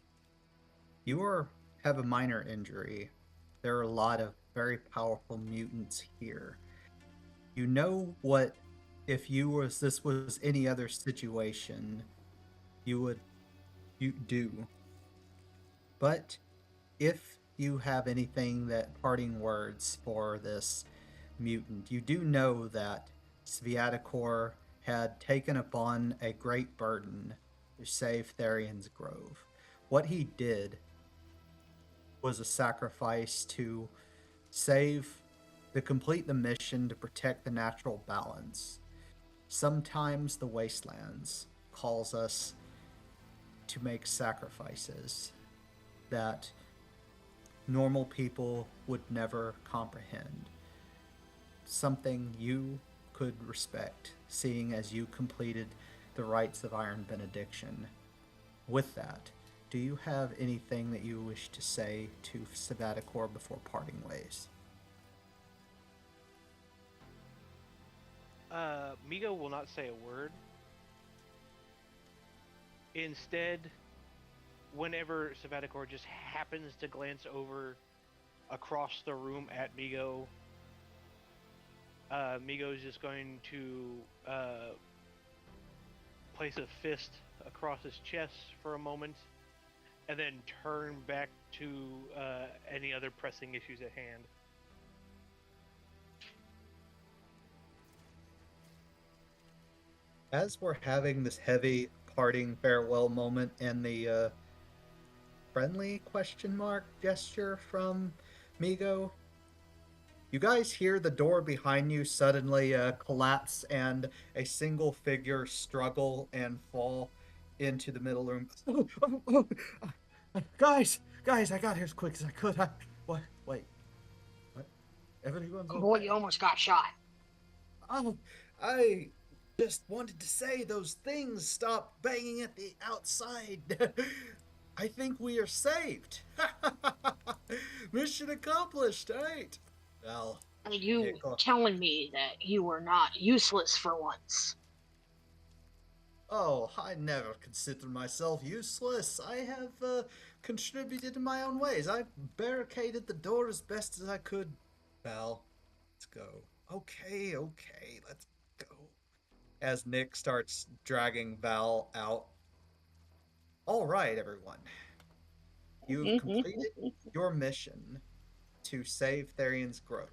have a minor injury. There are a lot of very powerful mutants here. You know what, if this was any other situation, you do. But if you have anything parting words for this mutant, you do know that Syvatagor had taken upon a great burden to save Tharian's grove. What he did was a sacrifice to complete the mission to protect the natural balance. Sometimes the wastelands calls us to make sacrifices that normal people would never comprehend. Something you could respect, seeing as you completed the rites of Iron Benediction. With that, do you have anything that you wish to say to Syvatagor before parting ways? Migo will not say a word. Instead, whenever Syvatagor just happens to glance over across the room at Migo, Migo's just going to place a fist across his chest for a moment, and then turn back to any other pressing issues at hand. As we're having this heavy parting farewell moment and the friendly question mark gesture from Migo, you guys hear the door behind you suddenly collapse and a single figure struggle and fall into the middle room. Guys, I got here as quick as I could. What? Wait. What? Everyone's okay? Boy, you almost got shot. Oh, I just wanted to say those things stopped banging at the outside. I think we are saved. Mission accomplished, right? Well, Are you Nico. telling me that you were not useless for once? Oh, I never considered myself useless. I have contributed in my own ways. I barricaded the door as best as I could. Val, let's go. Okay, let's go. As Nick starts dragging Val out. All right, everyone. You've completed your mission to save Tharian's grove.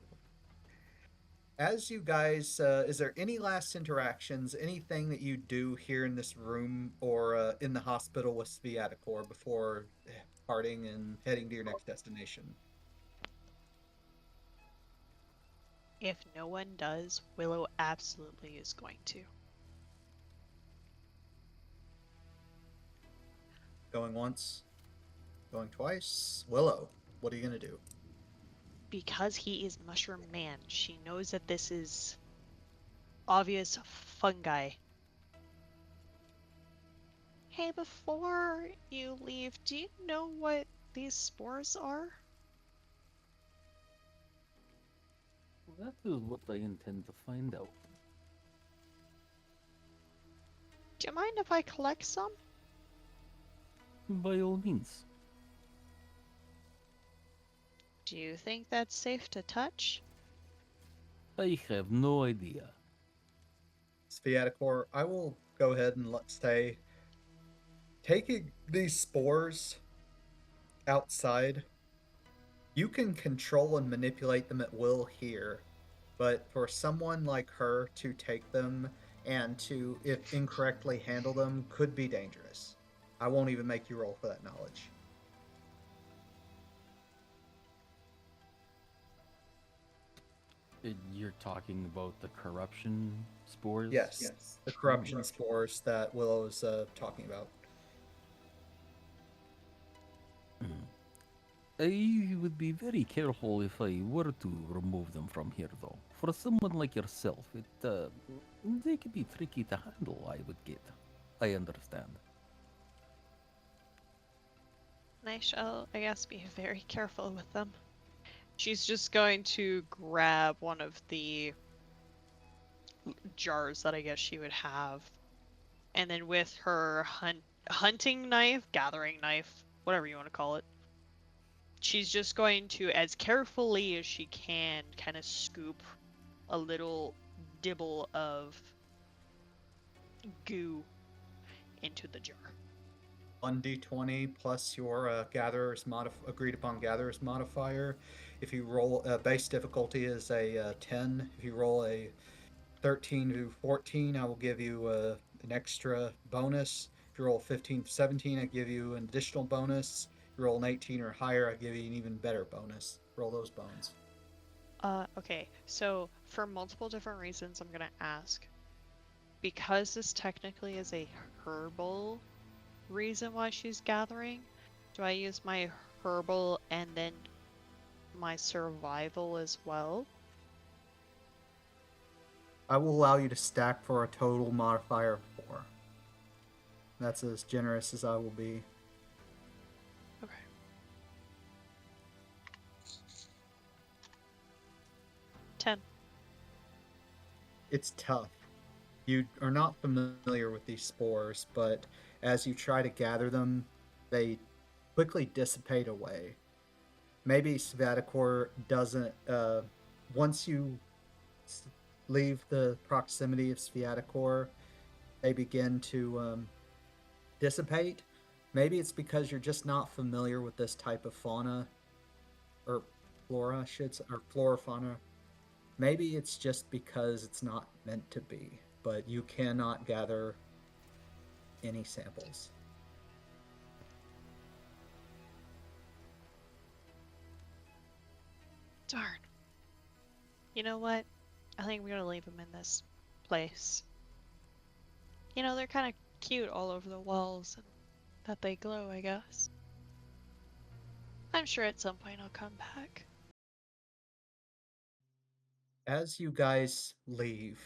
As you guys, is there any last interactions, anything that you do here in this room or in the hospital with Syvatagor before parting and heading to your next destination? If no one does, Willow absolutely is going to. Going once, going twice. Willow, what are you going to do? Because he is Mushroom Man, she knows that this is obvious fungi. Hey, before you leave, do you know what these spores are? That is what I intend to find out. Do you mind if I collect some? By all means. Do you think that's safe to touch? I have no idea. Syvatagor, I will go ahead and let's say taking these spores outside, you can control and manipulate them at will here, but for someone like her to take them and to, if incorrectly, handle them could be dangerous. I won't even make you roll for that knowledge. You're talking about the corruption spores? Yes, the corruption spores that Willow is talking about. I would be very careful if I were to remove them from here, though. For someone like yourself, they can be tricky to handle, I would get. I understand. I shall, I guess, be very careful with them. She's just going to grab one of the jars that I guess she would have, and then with her hunting knife, gathering knife, whatever you want to call it, she's just going to, as carefully as she can, kind of scoop a little dibble of goo into the jar. 1d20 plus your agreed upon gatherer's modifier. If you roll base difficulty is a 10. If you roll a 13 to 14, I will give you an extra bonus. If you roll 15 to 17, I give you an additional bonus. If you roll an 18 or higher, I give you an even better bonus. Roll those bones. Okay, so for multiple different reasons, I'm gonna ask, because this technically is a herbal reason why she's gathering, do I use my herbal and then my survival as well? I will allow you to stack for a total modifier of 4. That's as generous as I will be. Okay. Ten. It's tough. You are not familiar with these spores, but as you try to gather them, they quickly dissipate away. Maybe Syvatagor doesn't. Once you leave the proximity of Syvatagor, they begin to dissipate. Maybe it's because you're just not familiar with this type of fauna or flora, or flora fauna. Maybe it's just because it's not meant to be, but you cannot gather any samples. Darn. You know what? I think we're gonna leave them in this place. You know, they're kind of cute all over the walls and that they glow, I guess. I'm sure at some point I'll come back. As you guys leave,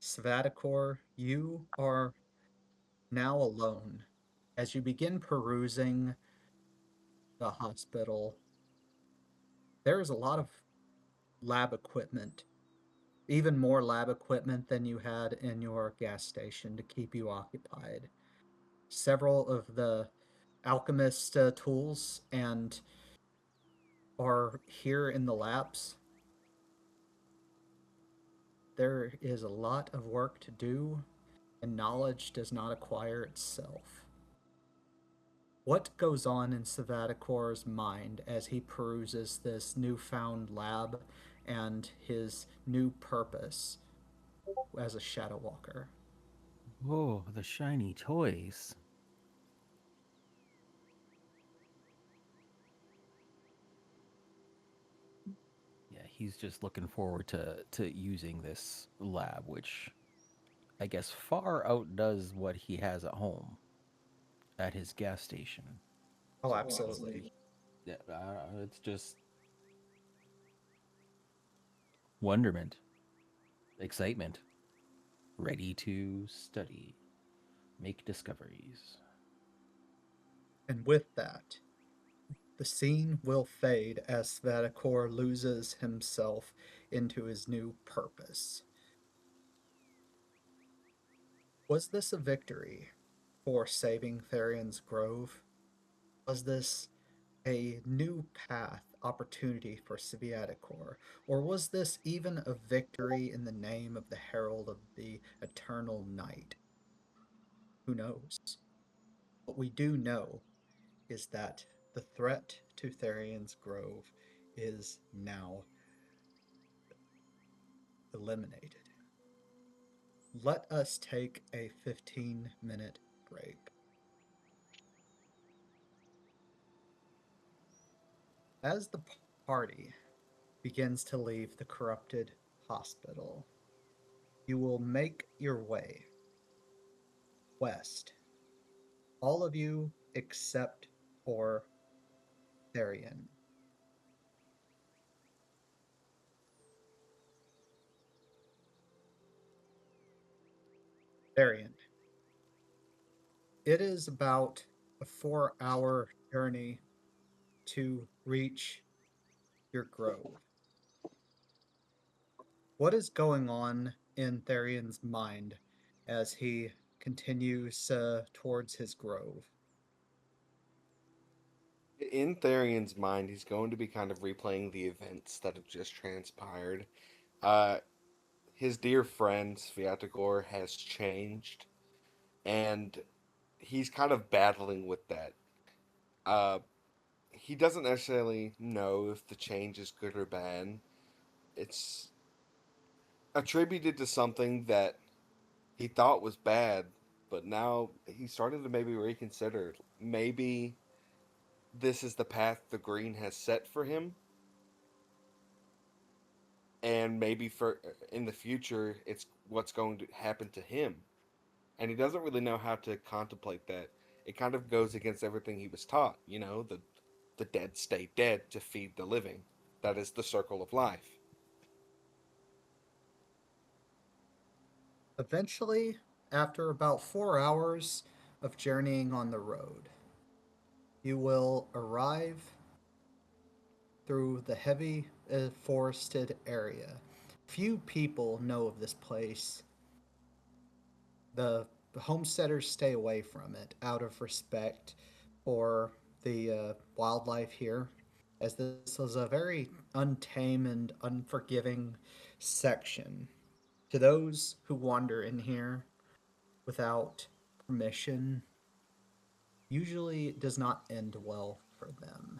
Syvatagor, you are now alone. As you begin perusing the hospital, there is a lot of lab equipment, even more lab equipment than you had in your gas station to keep you occupied. Several of the alchemist tools and are here in the labs. There is a lot of work to do, and knowledge does not acquire itself. What goes on in Syvatagor's mind as he peruses this newfound lab and his new purpose as a shadow walker? Oh, the shiny toys. Yeah, he's just looking forward to using this lab, which I guess far outdoes what he has at home at his gas station. Oh, absolutely. Yeah, it's just wonderment, excitement, ready to study, make discoveries. And with that, the scene will fade as Syvatagor loses himself into his new purpose. Was this a victory for saving Tharian's Grove? Was this a new path, opportunity for Syvatagor? Or was this even a victory in the name of the Herald of the Eternal Night? Who knows? What we do know is that the threat to Tharian's Grove is now eliminated. Let us take a 15-minute break. As the party begins to leave the corrupted hospital. You will make your way west. All of you except for Tharian. Tharian. It is about a 4-hour journey to reach your grove. What is going on in Tharian's mind as he continues towards his grove? In Tharian's mind, he's going to be kind of replaying the events that have just transpired. Uh, his dear friend Syvatagor has changed, and he's kind of battling with that. Uh, he doesn't necessarily know if the change is good or bad. It's attributed to something that he thought was bad, but now he's starting to maybe reconsider. Maybe this is the path the green has set for him, and maybe for in the future it's what's going to happen to him, and he doesn't really know how to contemplate that. It kind of goes against everything he was taught, the dead stay dead to feed the living. That is the circle of life. Eventually, after about 4 hours of journeying on the road, you will arrive through the heavy forested area. Few people know of this place. The homesteaders stay away from it out of respect for the wildlife here, as this is a very untamed and unforgiving section. To those who wander in here without permission, usually it does not end well for them.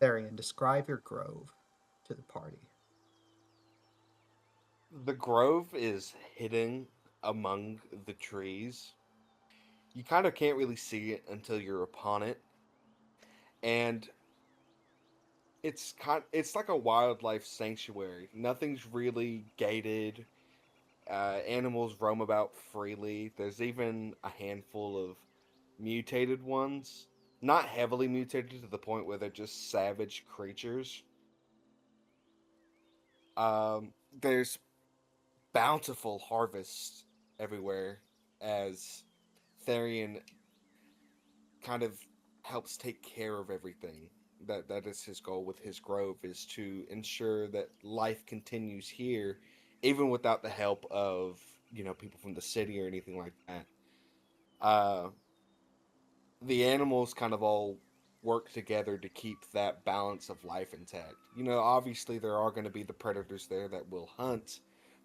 Tharian, describe your grove to the party. The grove is hidden among the trees. You kind of can't really see it until you're upon it, and it's like a wildlife sanctuary. Nothing's really gated. Animals roam about freely. There's even a handful of mutated ones. Not heavily mutated to the point where they're just savage creatures. There's bountiful harvests everywhere as Tharian kind of helps take care of everything. That is his goal with his grove, is to ensure that life continues here even without the help of, people from the city or anything like that. Uh the animals kind of all work together to keep that balance of life intact. Obviously there are going to be the predators there that will hunt,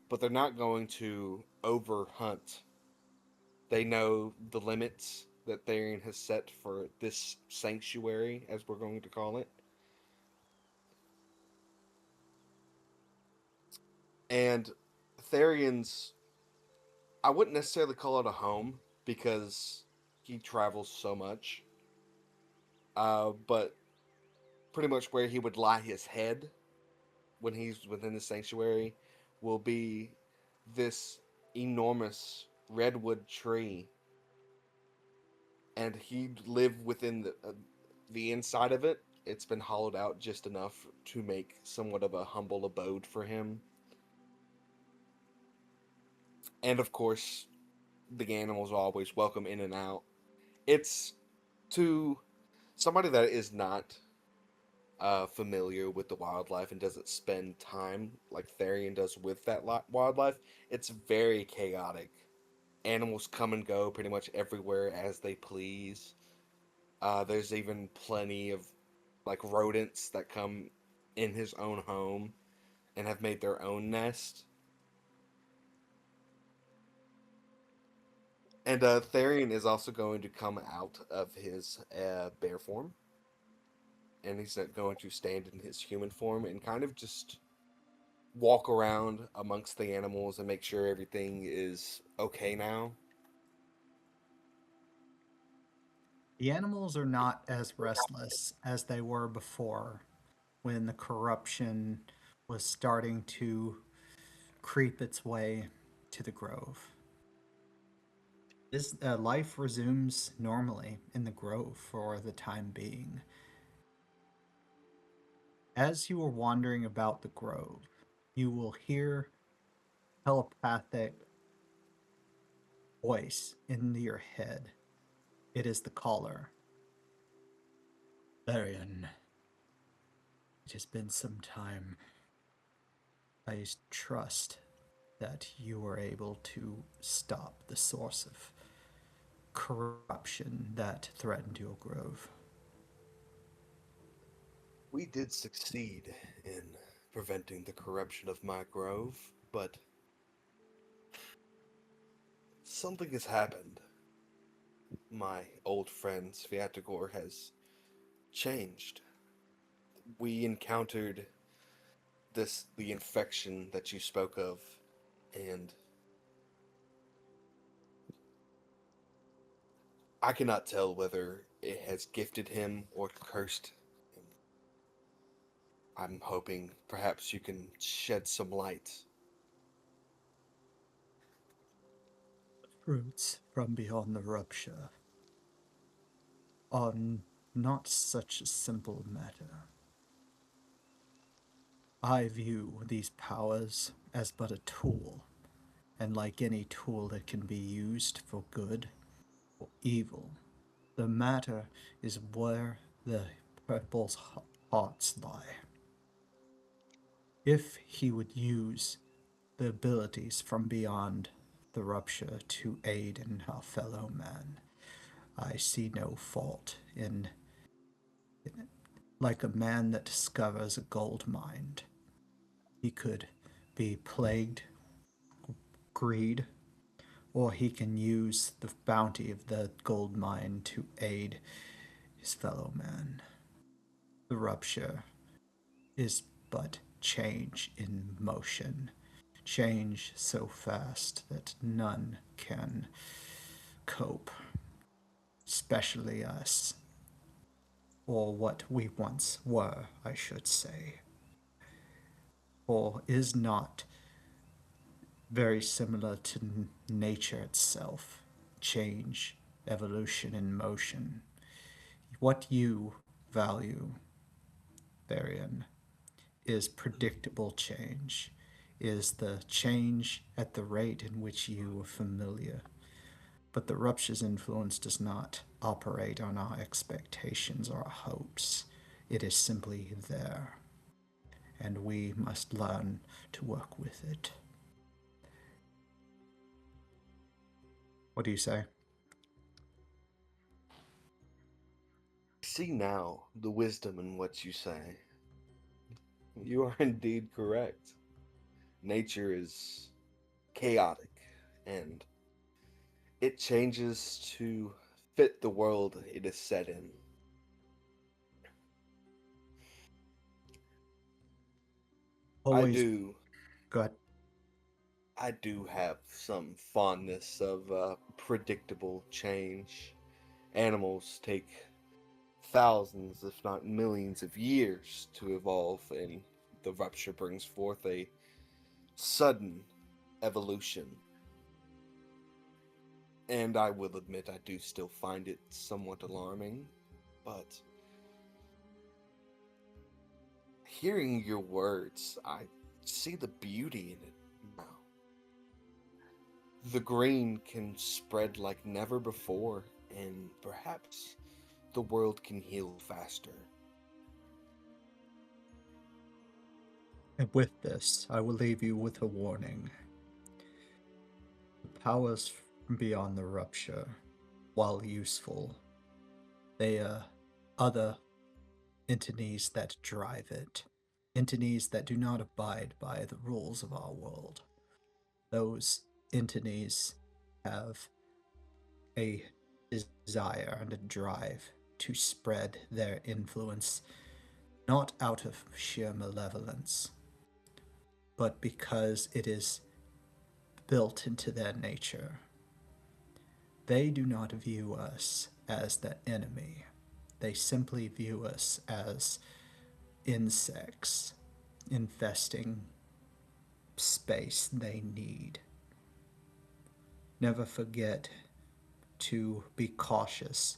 but they're not going to over hunt. They know the limits that Tharian has set for this sanctuary, as we're going to call it. And Tharian's, I wouldn't necessarily call it a home because he travels so much. But pretty much where he would lie his head when he's within the sanctuary will be this enormous redwood tree, and he'd live within the inside of it. It's been hollowed out just enough to make somewhat of a humble abode for him. And of course, the animals are always welcome in and out. It's to somebody that is not familiar with the wildlife and doesn't spend time like Tharian does with that wildlife, it's very chaotic. Animals come and go pretty much everywhere as they please. There's even plenty of like rodents that come in his own home and have made their own nest. And Tharian is also going to come out of his bear form, and he's going to stand in his human form and kind of just walk around amongst the animals and make sure everything is okay now. The animals are not as restless as they were before when the corruption was starting to creep its way to the grove. Life resumes normally in the grove for the time being. As you are wandering about the grove, you will hear telepathic voice in your head. It is the caller. Tharian, it has been some time. I trust that you were able to stop the source of corruption that threatened your grove. We did succeed in preventing the corruption of my grove, but something has happened. My old friend Syvatagor has changed. We encountered the infection that you spoke of, and I cannot tell whether it has gifted him or cursed him. I'm hoping perhaps you can shed some light. Fruits from beyond the rupture are not such a simple matter. I view these powers as but a tool, and like any tool that can be used for good or evil, the matter is where the purple's hearts lie. If he would use the abilities from beyond the rupture to aid in our fellow man, I see no fault in it. Like a man that discovers a gold mine, he could be plagued greed, or he can use the bounty of the gold mine to aid his fellow man. The rupture is but change in motion, change so fast that none can cope, especially us, or what we once were, I should say. Or is not very similar to nature itself, change, evolution in motion. What you value, Tharian, is predictable change, is the change at the rate in which you are familiar. But the rupture's influence does not operate on our expectations or our hopes. It is simply there, and we must learn to work with it. What do you say? See now the wisdom in what you say. You are indeed correct. Nature is chaotic, and it changes to fit the world it is set in. Always. Go ahead. I do have some fondness of predictable change. Animals take thousands, if not millions, of years to evolve, and the rupture brings forth a sudden evolution. And I will admit I do still find it somewhat alarming, but hearing your words, I see the beauty in it now. The green can spread like never before, and perhaps the world can heal faster. And with this, I will leave you with a warning. The powers from beyond the rupture, while useful, they are other entities that drive it. Entities that do not abide by the rules of our world. Those entities have a desire and a drive to spread their influence, not out of sheer malevolence, but because it is built into their nature. They do not view us as the enemy. They simply view us as insects infesting space they need. Never forget to be cautious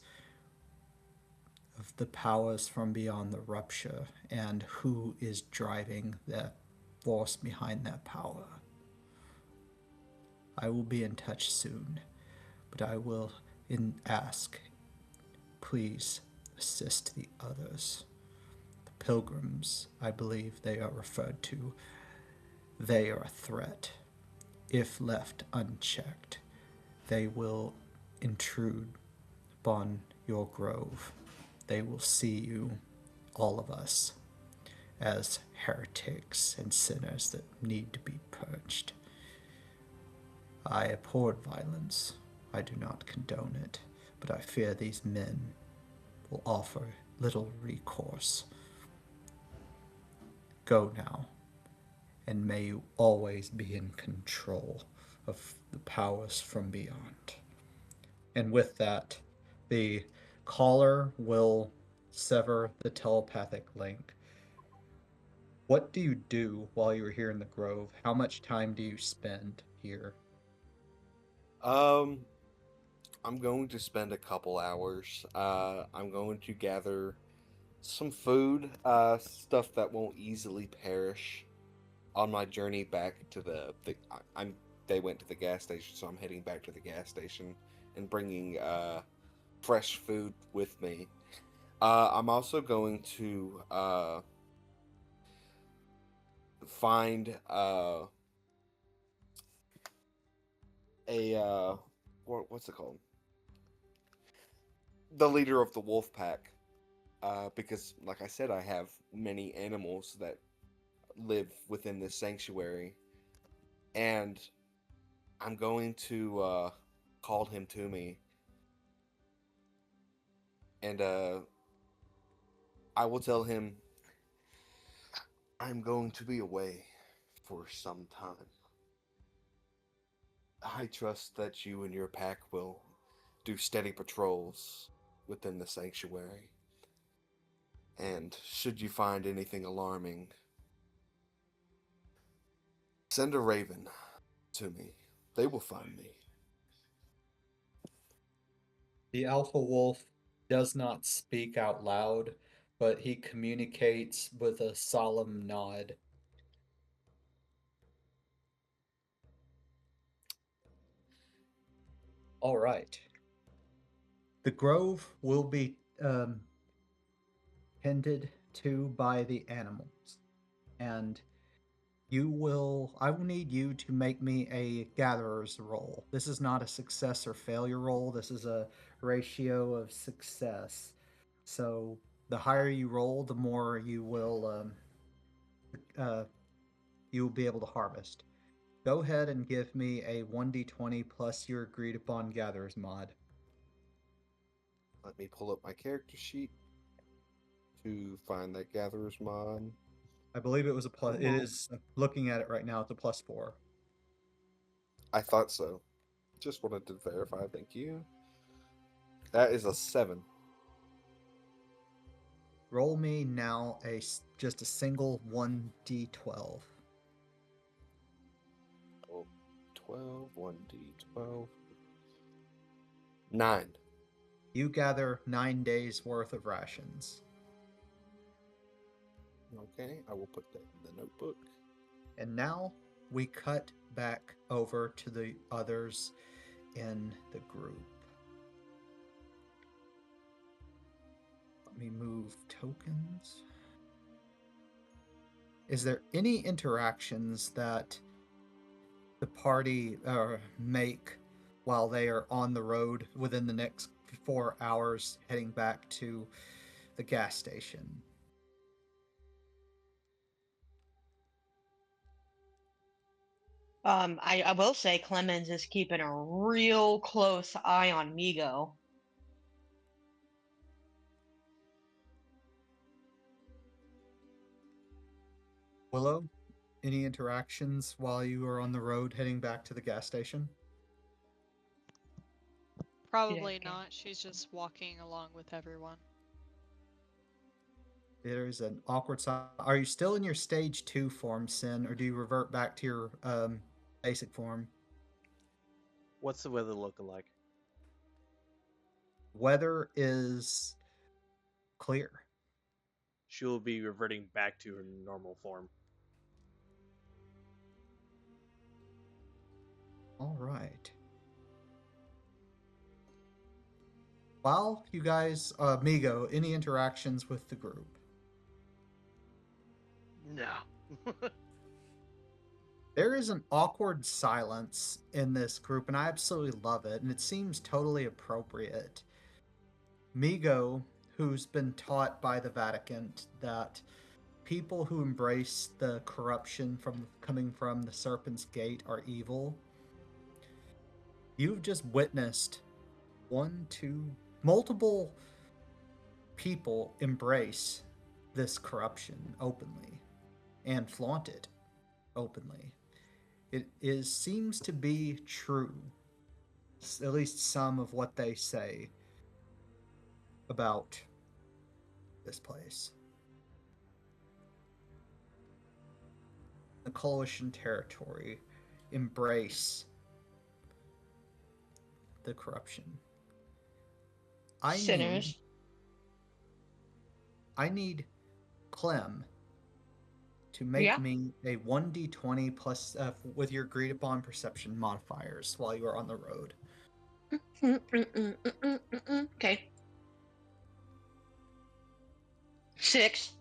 of the powers from beyond the rupture and who is driving the force behind that power. I will be in touch soon, but I will ask, please assist the others. The Pilgrims, I believe they are referred to. They are a threat. If left unchecked, they will intrude upon your grove. They will see you, all of us, as heretics and sinners that need to be purged. I abhor violence. I do not condone it, but I fear these men will offer little recourse. Go now, and may you always be in control of the powers from beyond. And with that, the caller will sever the telepathic link. What do you do while you're here in the grove? How much time do you spend here? I'm going to spend a couple hours. I'm going to gather some food, stuff that won't easily perish. On my journey back to they went to the gas station, so I'm heading back to the gas station and bringing fresh food with me. I'm also going to find what's it called? The leader of the wolf pack, because, like I said, I have many animals that live within this sanctuary, and I'm going to call him to me, and I will tell him I'm going to be away for some time. I trust that you and your pack will do steady patrols within the sanctuary. And should you find anything alarming, send a raven to me. They will find me. The alpha wolf does not speak out loud, but he communicates with a solemn nod. All right. The grove will be tended to by the animals, and I will need you to make me a gatherer's roll. This is not a success or failure roll. This is a ratio of success. So the higher you roll, the more you will be able to harvest. Go ahead and give me a 1d20 plus your agreed upon gatherer's mod. Let me pull up my character sheet to find that gatherer's mod. I believe it was a plus. It is, looking at it right now, it's a +4. I thought so. Just wanted to verify. Thank you. That is a 7. Roll me now just a single 1d12. 12, 1d12. 9. You gather 9 days worth of rations. Okay, I will put that in the notebook. And now we cut back over to the others in the group. Let me move tokens. Is there any interactions that the party make while they are on the road within the next 4 hours heading back to the gas station? I will say Clemens is keeping a real close eye on Migo. Willow, any interactions while you are on the road heading back to the gas station? Probably okay. not. She's just walking along with everyone. There's an awkward sign. Are you still in your stage 2 form, Sin, or do you revert back to your basic form? What's the weather looking like? Weather is clear. She will be reverting back to her normal form. All right. While you guys, Migo, any interactions with the group? No. There is an awkward silence in this group, and I absolutely love it, and it seems totally appropriate. Migo, who's been taught by the Vatican that people who embrace the corruption coming from the Serpent's Gate are evil, you've just witnessed multiple people embrace this corruption openly and flaunt it openly. It seems to be true, at least some of what they say about this place. The coalition territory embrace the corruption. Sinners. I need Clem to make me a 1d20 plus with your agreed upon perception modifiers while you are on the road. Okay. 6.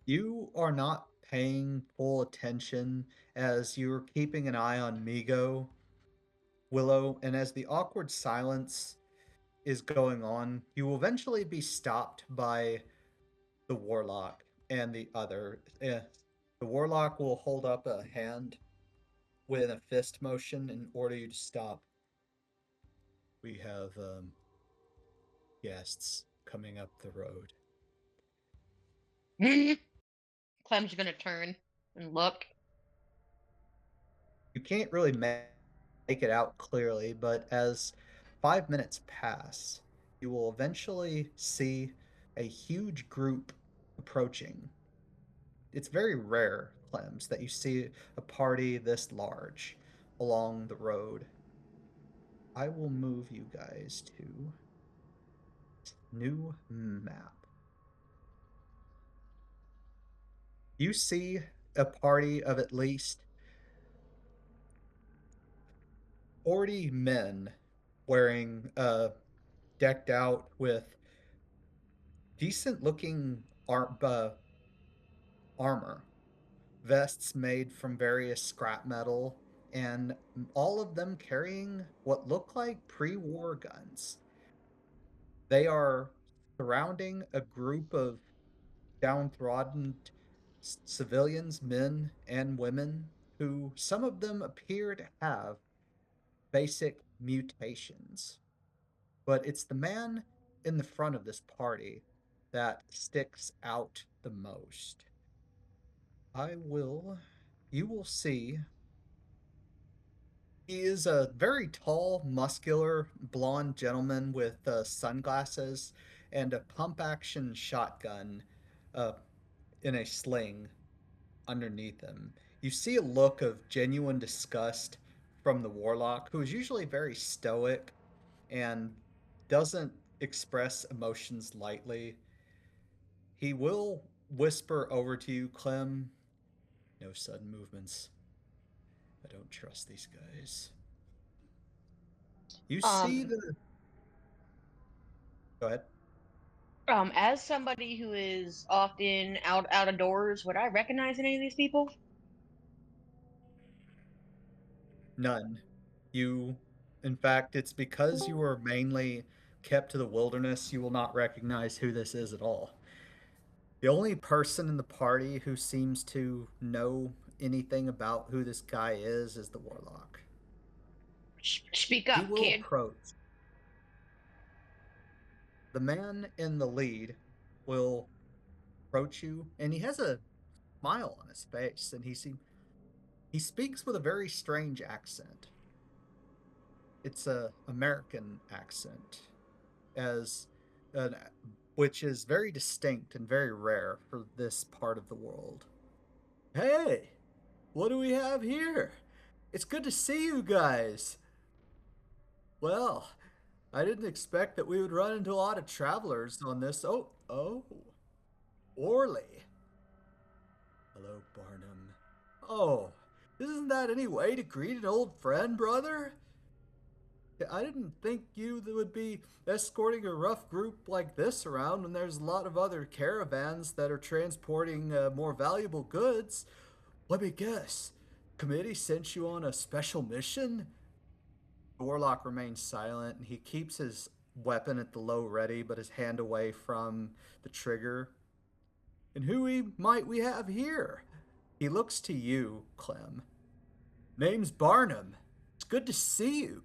You are not paying full attention as you're keeping an eye on Migo, Willow, and as the awkward silence is going on, you will eventually be stopped by the warlock and the other. The warlock will hold up a hand with a fist motion in order you to stop. We have guests coming up the road. Clem's gonna turn and look. You can't really make it out clearly, but as 5 minutes pass, you will eventually see a huge group approaching. It's very rare, Clems, that you see a party this large along the road. I will move you guys to new map. You see a party of at least 40 men wearing decked out with decent looking armor, vests made from various scrap metal, and all of them carrying what look like pre-war guns. They are surrounding a group of downtrodden civilians, men and women, who some of them appear to have basic mutations. But it's the man in the front of this party that sticks out the most. You will see, he is a very tall, muscular, blonde gentleman with sunglasses and a pump action shotgun uh, in a sling underneath him. You see a look of genuine disgust from the warlock, who is usually very stoic and doesn't express emotions lightly. He will whisper over to you, Clem, no sudden movements. I don't trust these guys. You see the. Go ahead. As somebody who is often out of doors, would I recognize any of these people? None. In fact, it's because you are mainly kept to the wilderness, you will not recognize who this is at all. The only person in the party who seems to know anything about who this guy is the warlock. Speak He up, will kid. approach. The man in the lead will approach you, and he has a smile on his face, and he speaks with a very strange accent. It's a American accent. as an, which is very distinct and very rare for this part of the world. Hey, what do we have here? It's good to see you guys. Well, I didn't expect that we would run into a lot of travelers on this. Oh, Orly. Hello, Barnham. Oh, isn't that any way to greet an old friend, brother? I didn't think you would be escorting a rough group like this around when there's a lot of other caravans that are transporting more valuable goods. Let me guess. Committee sent you on a special mission? The warlock remains silent and he keeps his weapon at the low ready, but his hand away from the trigger. And might we have here? He looks to you, Clem. Name's Barnham. It's good to see you.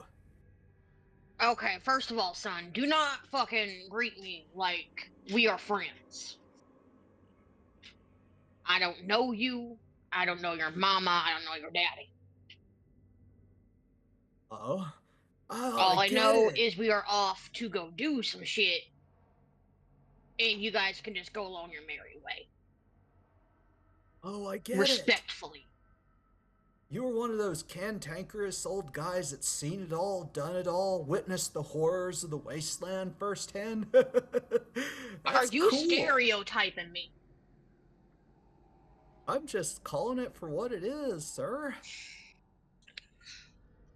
Okay, first of all, son, do not fucking greet me like we are friends. I don't know you. I don't know your mama. I don't know your daddy. Oh, All I I get know it. is we are off to go do some shit, and you guys can just go along your merry way. Oh, I get it. Respectfully. You were one of those cantankerous old guys that's seen it all, done it all, witnessed the horrors of the wasteland firsthand. Are That's you cool. stereotyping me? I'm just calling it for what it is, sir.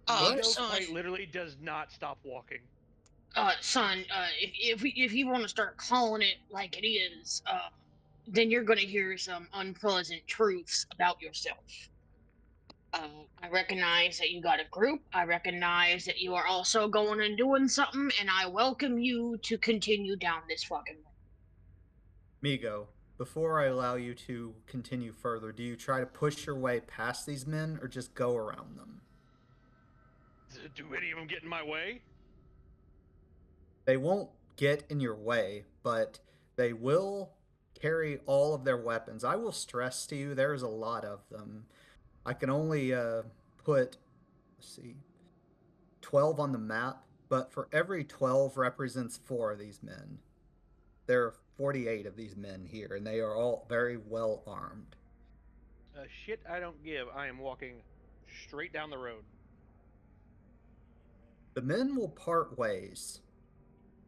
Migo Son, quite literally does not stop walking. Son, if you want to start calling it like it is, then you're gonna hear some unpleasant truths about yourself. I recognize that you got a group. I recognize that you are also going and doing something, and I welcome you to continue down this fucking way. Migo, before I allow you to continue further, do you try to push your way past these men or just go around them? Do any of them get in my way? They won't get in your way, but they will carry all of their weapons. I will stress to you, there's a lot of them. I can only put, let's see, 12 on the map, but for every 12 represents 4 of these men. There are 48 of these men here, and they are all very well armed. Shit I don't give. I am walking straight down the road. The men will part ways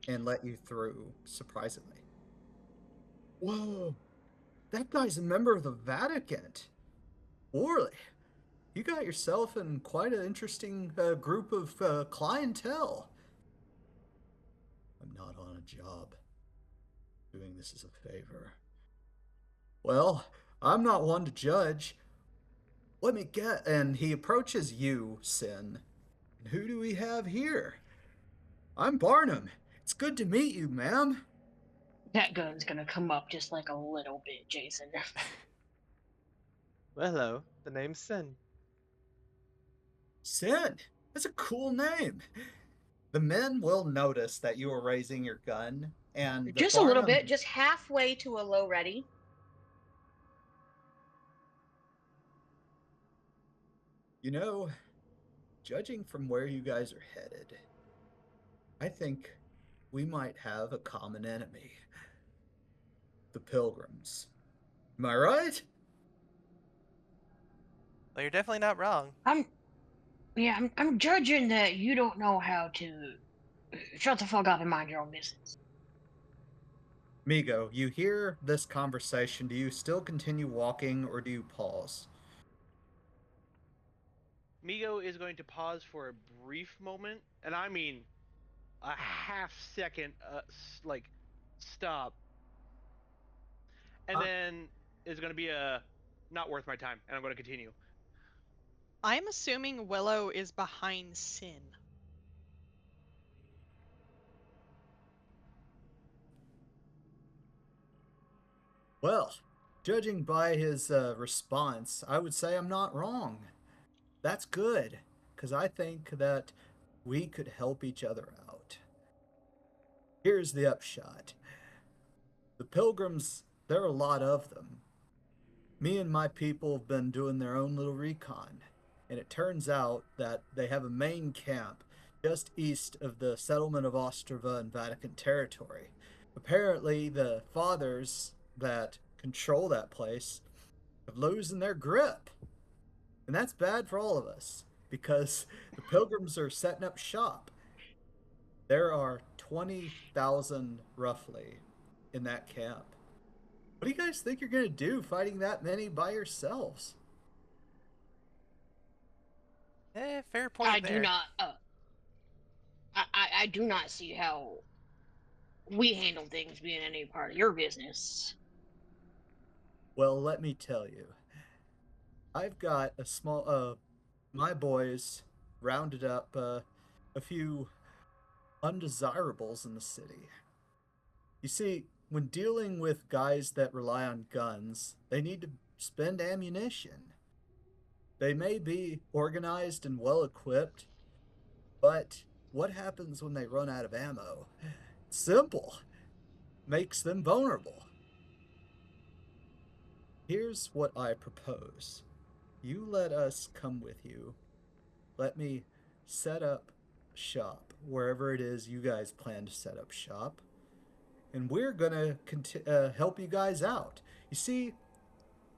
and let you through, surprisingly. Whoa, that guy's a member of the Vatican. Orly, you got yourself in quite an interesting group of clientele. I'm not on a job. Doing this as a favor. Well, I'm not one to judge. Let me get. And he approaches you, Sin. And who do we have here? I'm Barnham. It's good to meet you, ma'am. That gun's gonna come up just like a little bit, Jason. Well, hello. The name's Sin. Sin. That's a cool name. The men will notice that you are raising your gun, and Just a little bit, just halfway to a low ready. You know, judging from where you guys are headed, I think we might have a common enemy. The Pilgrims. Am I right? Well, you're definitely not wrong. I'm judging that you don't know how to shut the fuck up and mind your own business. Migo, you hear this conversation. Do you still continue walking or do you pause? Migo is going to pause for a brief moment, and I mean a half second, like, stop. And then is going to be not worth my time, and I'm going to continue. I'm assuming Willow is behind Sin. Well, judging by his response, I would say I'm not wrong. That's good, because I think that we could help each other out. Here's the upshot. The Pilgrims, there are a lot of them. Me and my people have been doing their own little recon, and it turns out that they have a main camp just east of the settlement of Ostrava in Vatican territory. Apparently, the fathers that control that place have losing their grip. And that's bad for all of us because the Pilgrims are setting up shop. There are 20,000 roughly in that camp. What do you guys think you're going to do fighting that many by yourselves? Fair I point do there. not. I do not see how we handle things being any part of your business. Well, let me tell you. I've got a small, my boys rounded up a few undesirables in the city. You see, when dealing with guys that rely on guns, they need to spend ammunition. They may be organized and well equipped, but what happens when they run out of ammo? Simple. Makes them vulnerable. Here's what I propose. You let us come with you. Let me set up shop wherever it is you guys plan to set up shop. And we're going to help you guys out. You see,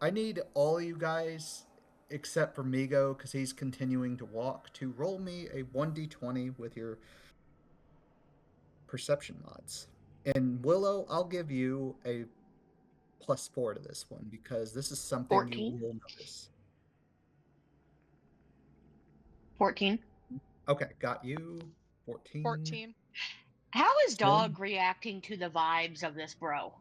I need all you guys, except for Migo, because he's continuing to walk, to roll me a 1d20 with your perception mods. And Willow, I'll give you a +4 to this one because this is something you 14? will notice. 14. Okay, got you. 14. 14. How is Sin. Dog reacting to the vibes of this bro?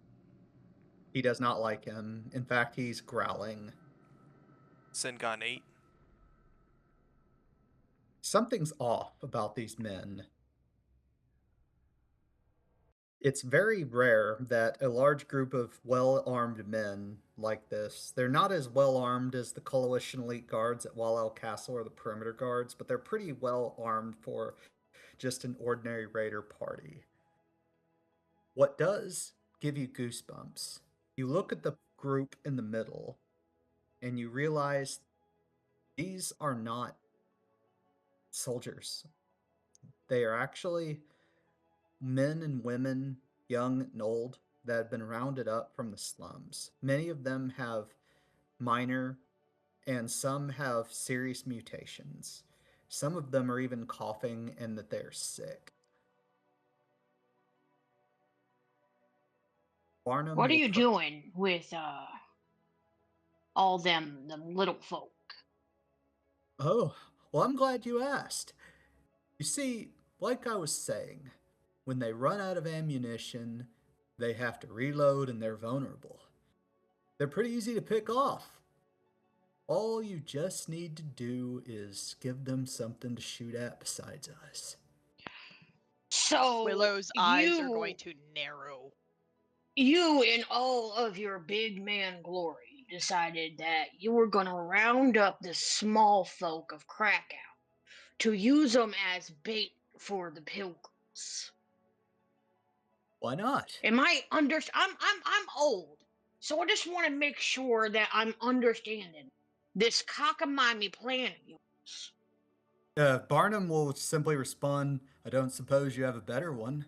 He does not like him. In fact, he's growling. Sin gone 8. Something's off about these men. It's very rare that a large group of well-armed men like this, they're not as well-armed as the Coalition elite guards at Wall Castle or the perimeter guards, but they're pretty well-armed for just an ordinary raider party. What does give you goosebumps? You look at the group in the middle and you realize these are not soldiers. They are actually men and women, young and old, that have been rounded up from the slums. Many of them have minor and some have serious mutations. Some of them are even coughing and that they're sick. Barnham What are will you doing with all them little folk? Oh, well, I'm glad you asked. You see, like I was saying, when they run out of ammunition, they have to reload and they're vulnerable. They're pretty easy to pick off. All you just need to do is give them something to shoot at besides us. So Willow's eyes are going to narrow. You, in all of your big man glory, decided that you were going to round up the small folk of Krakow to use them as bait for the Pilgrims. Why not? Am I I'm old, so I just want to make sure that I'm understanding this cockamamie plan of yours. Barnham will simply respond, I don't suppose you have a better one.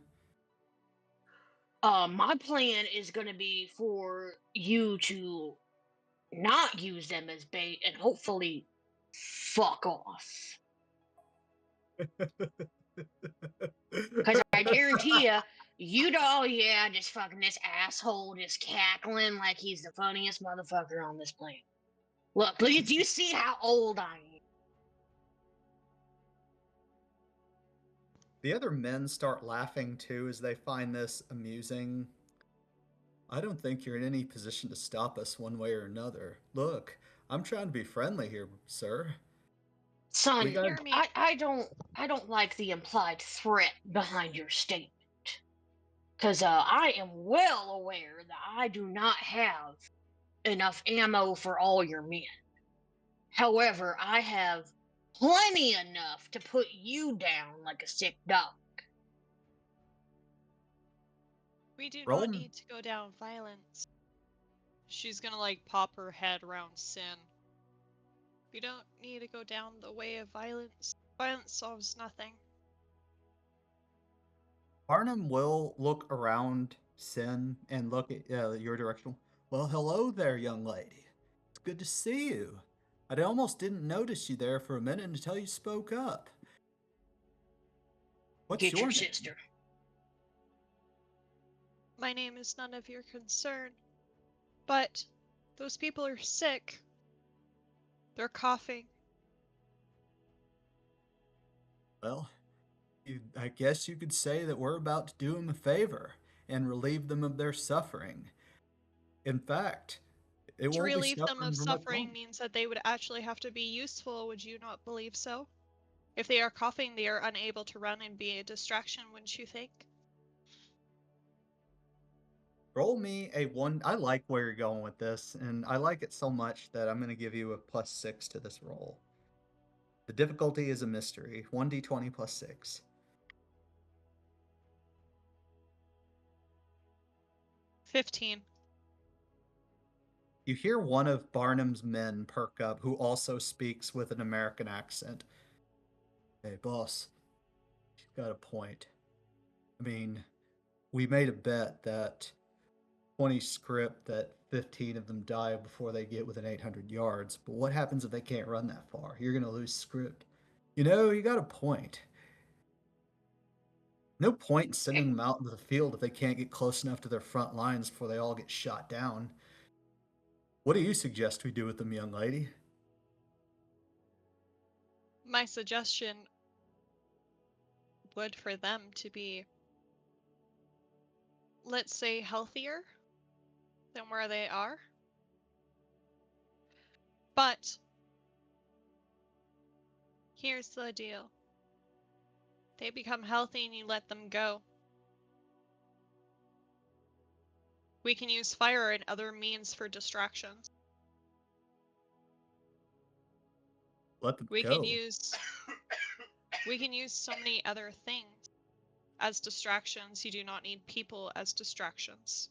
My plan is going to be for you to not use them as bait and hopefully fuck off. Because I guarantee you know, yeah, just fucking this asshole just cackling like he's the funniest motherfucker on this planet. Look, do you see how old I am? The other men start laughing too as they find this amusing. I don't think you're in any position to stop us one way or another. Look, I'm trying to be friendly here, sir. Son, Hear me. I don't like the implied threat behind your statement. Because I am well aware that I do not have enough ammo for all your men. However, I have plenty enough to put you down like a sick dog. We do Roll not 'em. need to go down violence. She's gonna like pop her head around Sin. We don't need to go down the way of violence. Violence solves nothing. Barnham will look around Sin and look at your direction. Well, hello there, young lady. It's good to see you. I almost didn't notice you there for a minute until you spoke up. What's Get your your name? sister. My name is none of your concern. But those people are sick. They're coughing. Well, I guess you could say that we're about to do them a favor and relieve them of their suffering. In fact, it To won't be relieve them of suffering for much suffering longer. means that they would actually have to be useful, would you not believe so? If they are coughing, they are unable to run and be a distraction, wouldn't you think? Roll me a 1. I like where you're going with this, and I like it so much that I'm going to give you a +6 to this roll. The difficulty is a mystery. 1d20 +6. 15. You hear one of Barnum's men perk up, who also speaks with an American accent. Hey, boss, you've got a point. I mean, we made a bet that 20 script that 15 of them die before they get within 800 yards, but what happens if they can't run that far? You're going to lose script. You know, you got a point. No point in sending them out into the field if they can't get close enough to their front lines before they all get shot down. What do you suggest we do with them, young lady? My suggestion would for them to be, let's say, healthier than where they are. But here's the deal. They become healthy and you let them go. We can use fire and other means for distractions. Let them We go. can use so many other things as distractions. You do not need people as distractions.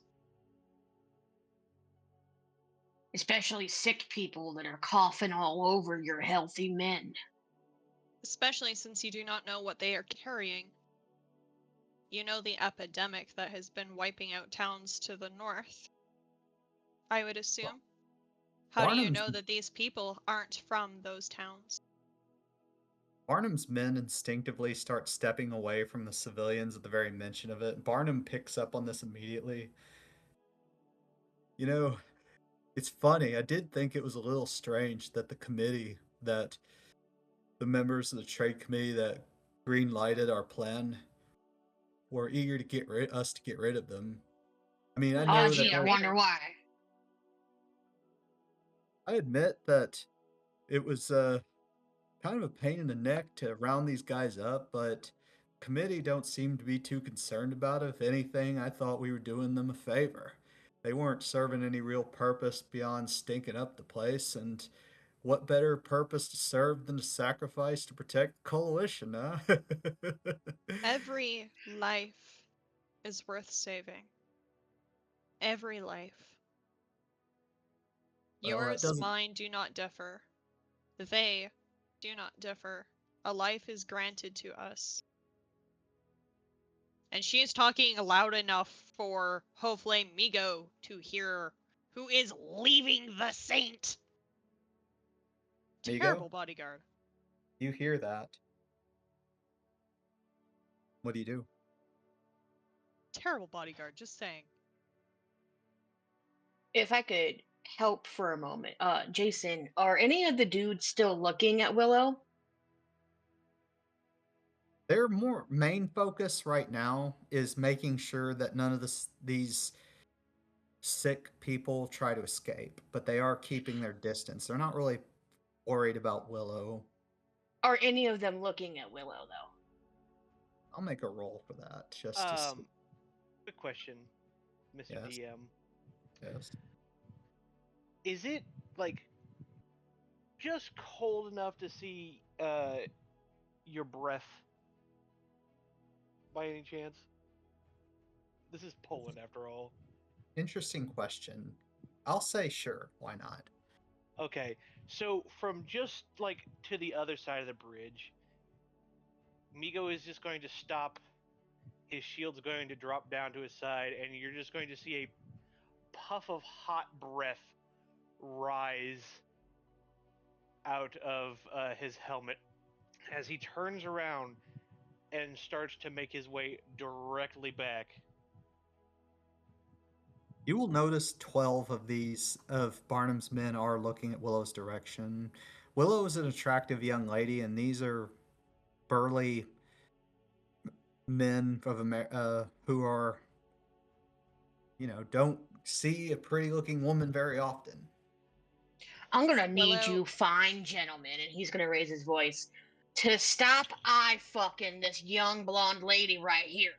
Especially sick people that are coughing all over your healthy men. Especially since you do not know what they are carrying. You know the epidemic that has been wiping out towns to the north, I would assume. How do you know that these people aren't from those towns? Barnum's men instinctively start stepping away from the civilians at the very mention of it. Barnum picks up on this immediately. You know, it's funny. I did think it was a little strange that the members of the trade committee that green lighted our plan were eager to get rid of them. I mean, I Oh, know gee, that I wonder why. I admit that it was kind of a pain in the neck to round these guys up, but committee don't seem to be too concerned about it. If anything, I thought we were doing them a favor. They weren't serving any real purpose beyond stinking up the place, and what better purpose to serve than to sacrifice to protect the coalition, huh? Every life is worth saving. Every life. Well, that Yours, doesn't. mine do not differ. They do not differ. A life is granted to us. And she is talking loud enough for hopefully Migo to hear, who is leaving the saint. Migo, Terrible bodyguard. you hear that? What do you do? Terrible bodyguard, just saying. If I could help for a moment, Jason, are any of the dudes still looking at Willow? Their more main focus right now is making sure that none of these sick people try to escape, but they are keeping their distance. They're not really worried about Willow. Are any of them looking at Willow, though? I'll make a roll for that just to see. Quick question, Mr. Yes. DM. Yes. Is it like just cold enough to see your breath by any chance? This is Poland after all. Interesting question. I'll say sure. Why not? Okay, so from just like to the other side of the bridge, Migo is just going to stop his shield's going to drop down to his side, and you're just going to see a puff of hot breath rise out of his helmet as he turns around and starts to make his way directly back. You will notice 12 of Barnum's men are looking at Willow's direction. Willow is an attractive young lady, and these are burly men who are, don't see a pretty looking woman very often. I'm gonna need Willow- you, fine gentlemen, and he's gonna raise his voice, to stop eye fucking this young blonde lady right here.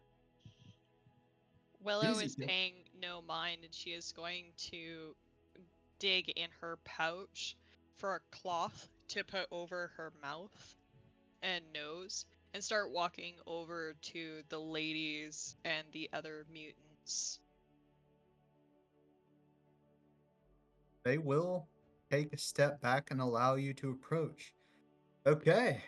Willow Easy, is yeah. paying no mind, and she is going to dig in her pouch for a cloth to put over her mouth and nose and start walking over to the ladies and the other mutants. They will take a step back and allow you to approach. Okay,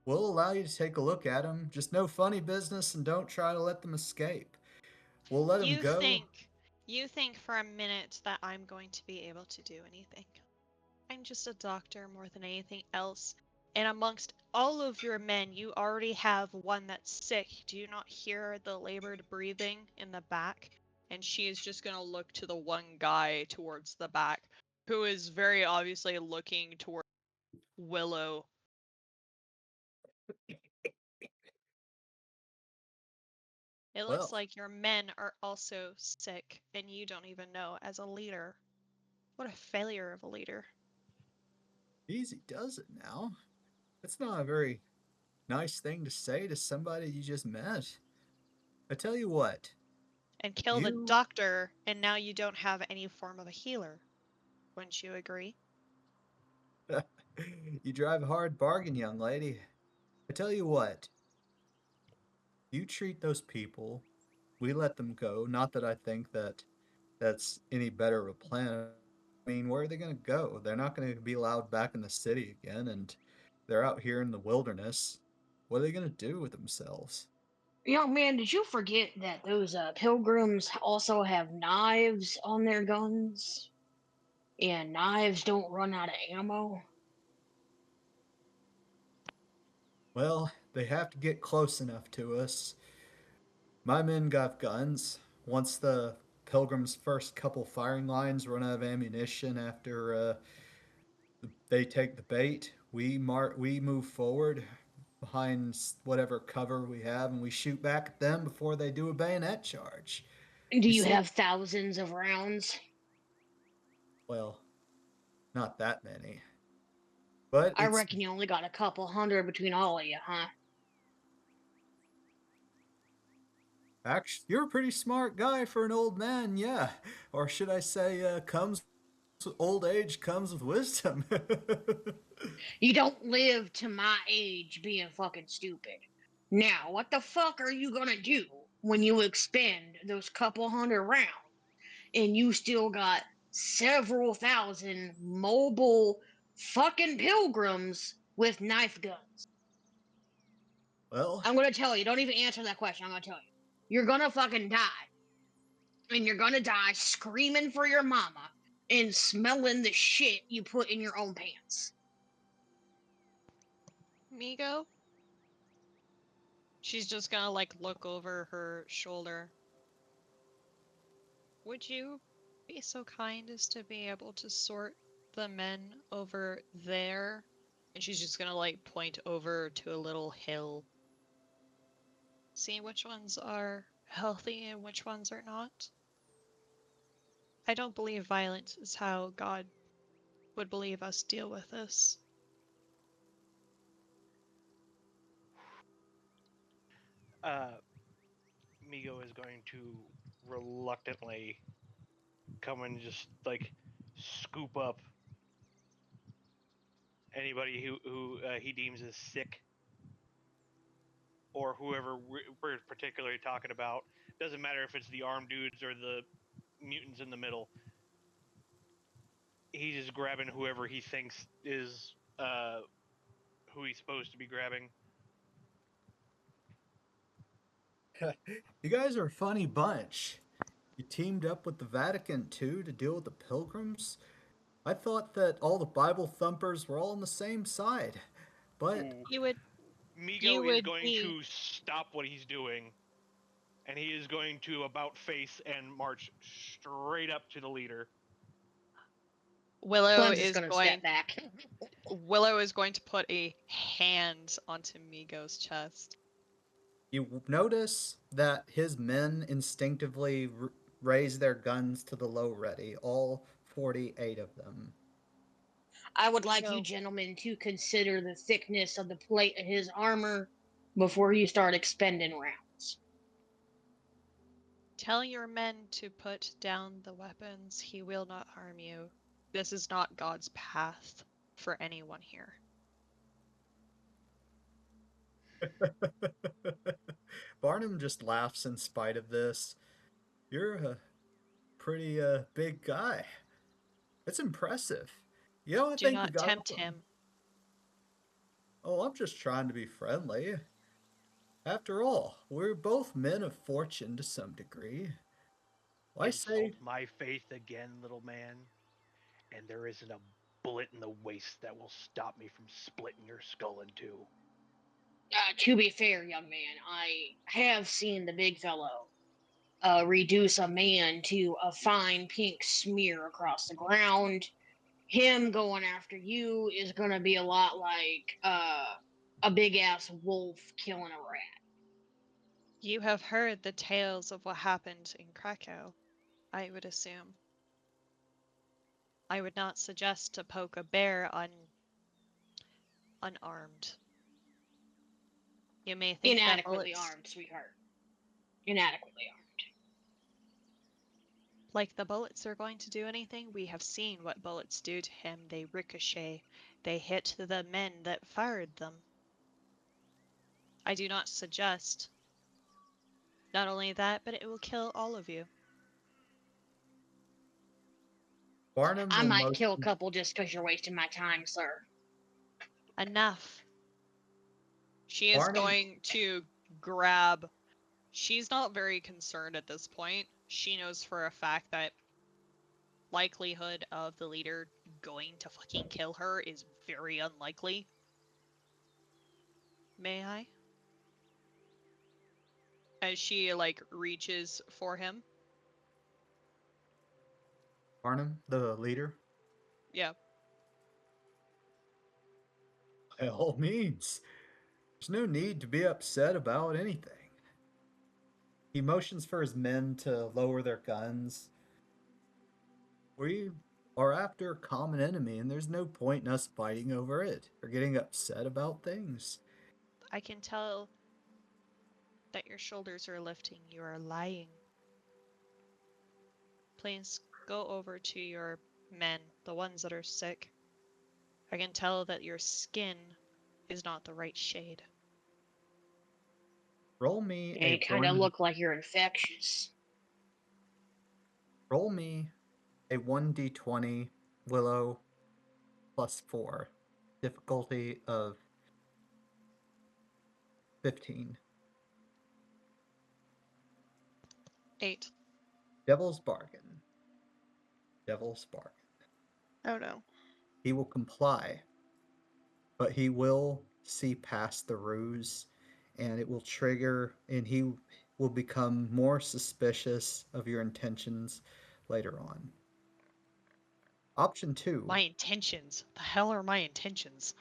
we'll allow you to take a look at them. Just no funny business and don't try to let them escape. We'll let them You go. think for a minute that I'm going to be able to do anything. I'm just a doctor more than anything else. And amongst all of your men, you already have one that's sick. Do you not hear the labored breathing in the back? And she is just going to look to the one guy towards the back, who is very obviously looking towards Willow. It looks Well, like your men are also sick, and you don't even know as a leader. What a failure of a leader. easy does it now. That's not a very nice thing to say to somebody you just met. I tell you what, And kill the you doctor, and now you don't have any form of a healer. Wouldn't you agree? you drive a hard bargain, young lady. I tell you what, you treat those people, we let them go. Not that I think that that's any better of a plan. I mean, where are they going to go? They're not going to be allowed back in the city again, and they're out here in the wilderness. What are they going to do with themselves? Young man, did you forget that those pilgrims also have knives on their guns? And knives don't run out of ammo? Well, they have to get close enough to us. My men got guns. Once the Pilgrims' first couple firing lines run out of ammunition after they take the bait, we move forward behind whatever cover we have, and we shoot back at them before they do a bayonet charge. Do You you see, have thousands of rounds? well, not that many, but I it's reckon you only got a couple hundred between all of you, huh? actually you're a pretty smart guy for an old man, yeah, or should I say, comes old age comes with wisdom. You don't live to my age being fucking stupid. Now, what the fuck are you gonna do when you expend those couple hundred rounds and you still got several thousand mobile fucking pilgrims with knife guns? Well, I'm gonna tell you, don't even answer that question. I'm gonna tell you. You're gonna fucking die. And you're gonna die screaming for your mama and smelling the shit you put in your own pants. Migo? She's just gonna look over her shoulder. Would you be so kind as to be able to sort the men over there? And she's just gonna point over to a little hill. See which ones are healthy and which ones are not. I don't believe violence is how God would believe us deal with this. Migo is going to reluctantly come and just scoop up anybody who he deems as sick, or whoever we're particularly talking about. Doesn't matter if it's the armed dudes or the mutants in the middle. He's just grabbing whoever he thinks is who he's supposed to be grabbing. You guys are a funny bunch. You teamed up with the Vatican too to deal with the Pilgrims? I thought that all the Bible thumpers were all on the same side. But Ooh. You would Migo is would going be- to stop what he's doing, and he is going to about face and march straight up to the leader. Willow Clem's is just gonna going step back. Willow is going to put a hand onto Migo's chest. you notice that his men instinctively raise their guns to the low ready, all 48 of them. I would like Migo, you gentlemen to consider the thickness of the plate of his armor before you start expending rounds. tell your men to put down the weapons. He will not harm you. This is not God's path for anyone here. Barnum just laughs in spite of this. You're a pretty big guy. It's impressive. You know, I Do think we not got tempt them. him. Oh, I'm just trying to be friendly. After all, we're both men of fortune to some degree. I Insult say, my faith again, little man, and there isn't a bullet in the waist that will stop me from splitting your skull in two. To be fair, young man, I have seen the big fellow reduce a man to a fine pink smear across the ground. Him going after you is gonna be a lot like a big ass wolf killing a rat. You have heard the tales of what happened in Krakow, I would assume. I would not suggest to poke a bear unarmed. You may think that Inadequately bullets, armed, sweetheart. Inadequately armed. like the bullets are going to do anything, we have seen what bullets do to him. They ricochet. They hit the men that fired them. I do not suggest. Not only that, but it will kill all of you. Barnum I will might kill a motion. couple just because you're wasting my time, sir. Enough. She is Barnum, going to grab. She's not very concerned at this point. She knows for a fact that likelihood of the leader going to fucking kill her is very unlikely. May I? As she reaches for him. Barnum, the leader, Yeah. by all means. There's no need to be upset about anything. He motions for his men to lower their guns. We are after a common enemy, and there's no point in us fighting over it or getting upset about things. I can tell that your shoulders are lifting. You are lying. Please go over to your men, the ones that are sick. I can tell that your skin is not the right shade. Roll me Yeah, a you kind of 1. look like you're infectious. Roll me a 1d20 Willow +4. Difficulty of 15. 8. Devil's bargain. Devil's bargain. Oh no. He will comply, but he will see past the ruse, and it will trigger, and he will become more suspicious of your intentions later on. Option 2. My intentions. The hell are my intentions?